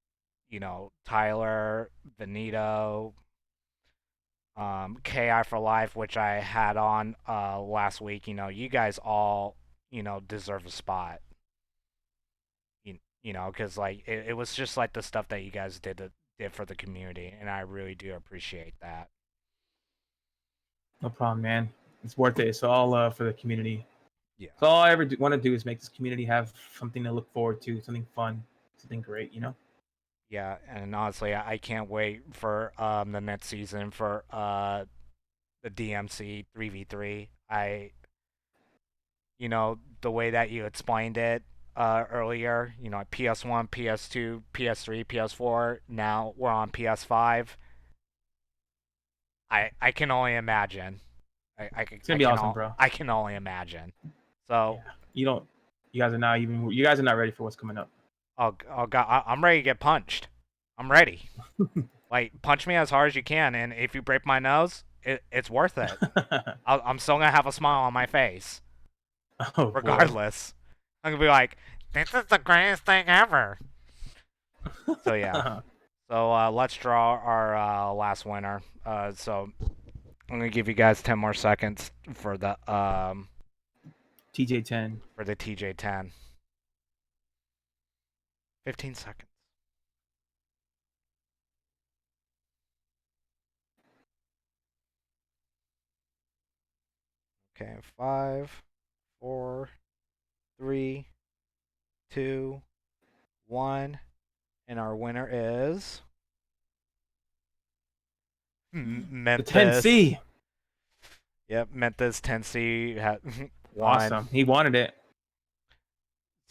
you know, Tyler, Benito, KI for Life, which I had on last week. You know, you guys all, you know, deserve a spot. You know, because like it was just like the stuff that you guys did for the community, and I really do appreciate that. No problem, man. It's worth it. It's all for the community. Yeah. So all I ever want to do is make this community have something to look forward to, something fun, something great. Yeah, and honestly, I can't wait for the next season for the DMC 3v3. You know, the way that you explained it earlier, you know, PS1, PS2, PS3, PS4, now we're on PS5. I can only imagine. It's gonna be awesome, bro. I can only imagine. So, Yeah, you don't. You guys are not even. You guys are not ready for what's coming up. oh god, I'm ready to get punched. I'm ready. Like, punch me as hard as you can, and if you break my nose, it's worth it. I'm still gonna have a smile on my face, Oh boy. regardless. I'm gonna be like, this is the greatest thing ever. So yeah. So let's draw our last winner. So I'm gonna give you guys 10 more seconds for the TJ10. for the TJ10. 15 seconds. Okay, 5, 4, 3, 2, 1, and our winner is The Memphis. 10C. Yep, Memphis 10C had won. Awesome. He wanted it.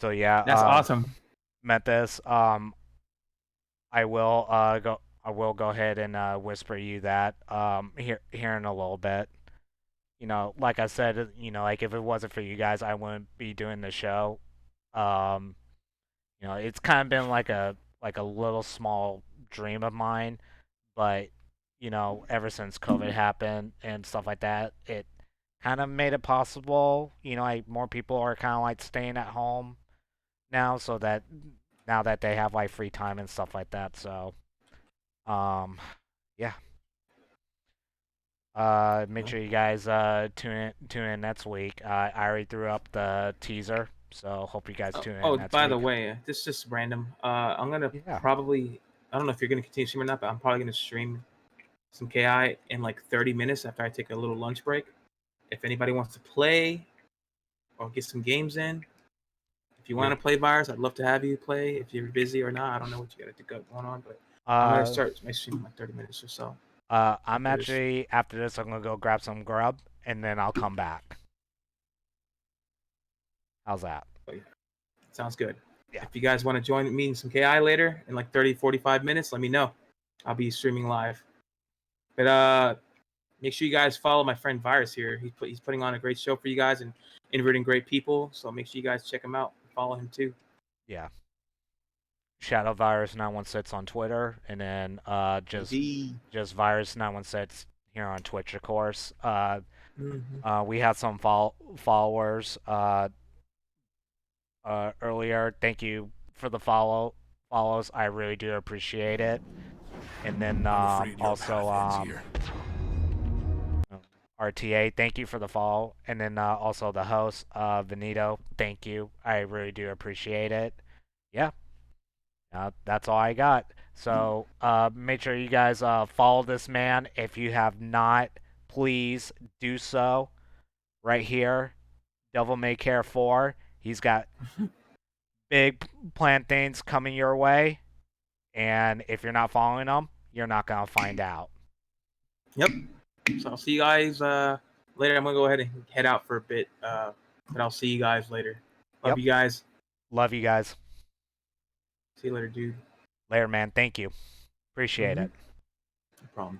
So yeah, That's awesome. Memphis. I will go ahead and whisper you that here in a little bit. You know, like I said, you know, like if it wasn't for you guys, I wouldn't be doing the show. Um, you know, it's kind of been like a little small dream of mine, but you know, ever since COVID happened and stuff like that, it kind of made it possible. You know, like more people are kind of like staying at home now, so that now that they have like free time and stuff like that. So, yeah. Make sure you guys tune in next week. I already threw up the teaser, so hope you guys tune in Oh, next by week. the way, this is just random. I'm gonna Yeah. probably. I don't know if you're gonna continue streaming or not, but I'm probably gonna stream some KI in like 30 minutes after I take a little lunch break. If anybody wants to play or get some games in, if you want to play Virus, I'd love to have you play. If you're busy or not, I don't know what you got going on, but I'm gonna start my stream in like 30 minutes or so. I'm actually after this. I'm gonna go grab some grub and then I'll come back. How's that? Sounds good. Yeah. If you guys want to join me in some KI later in like 30, 45 minutes, let me know. I'll be streaming live. But make sure you guys follow my friend Virus here. He's putting on a great show for you guys and inviting great people. So make sure you guys check him out. Follow him too. Yeah. Shadow Virus 916 on Twitter, and then just Virus 916 here on Twitch, of course. We had some followers earlier. Thank you for the follows. I really do appreciate it. And then also RTA, thank you for the follow. And then also the host, Benito, thank you. I really do appreciate it. Yeah. That's all I got. So make sure you guys follow this man. If you have not, please do so. Right here, DevilMayCare 4. He's got big planned things coming your way. And if you're not following them, you're not gonna find out. Yep. So I'll see you guys later. I'm gonna go ahead and head out for a bit, but I'll see you guys later. Love Yep. you guys. Love you guys. See you later, dude. Later, man. Thank you. Appreciate it. No problem.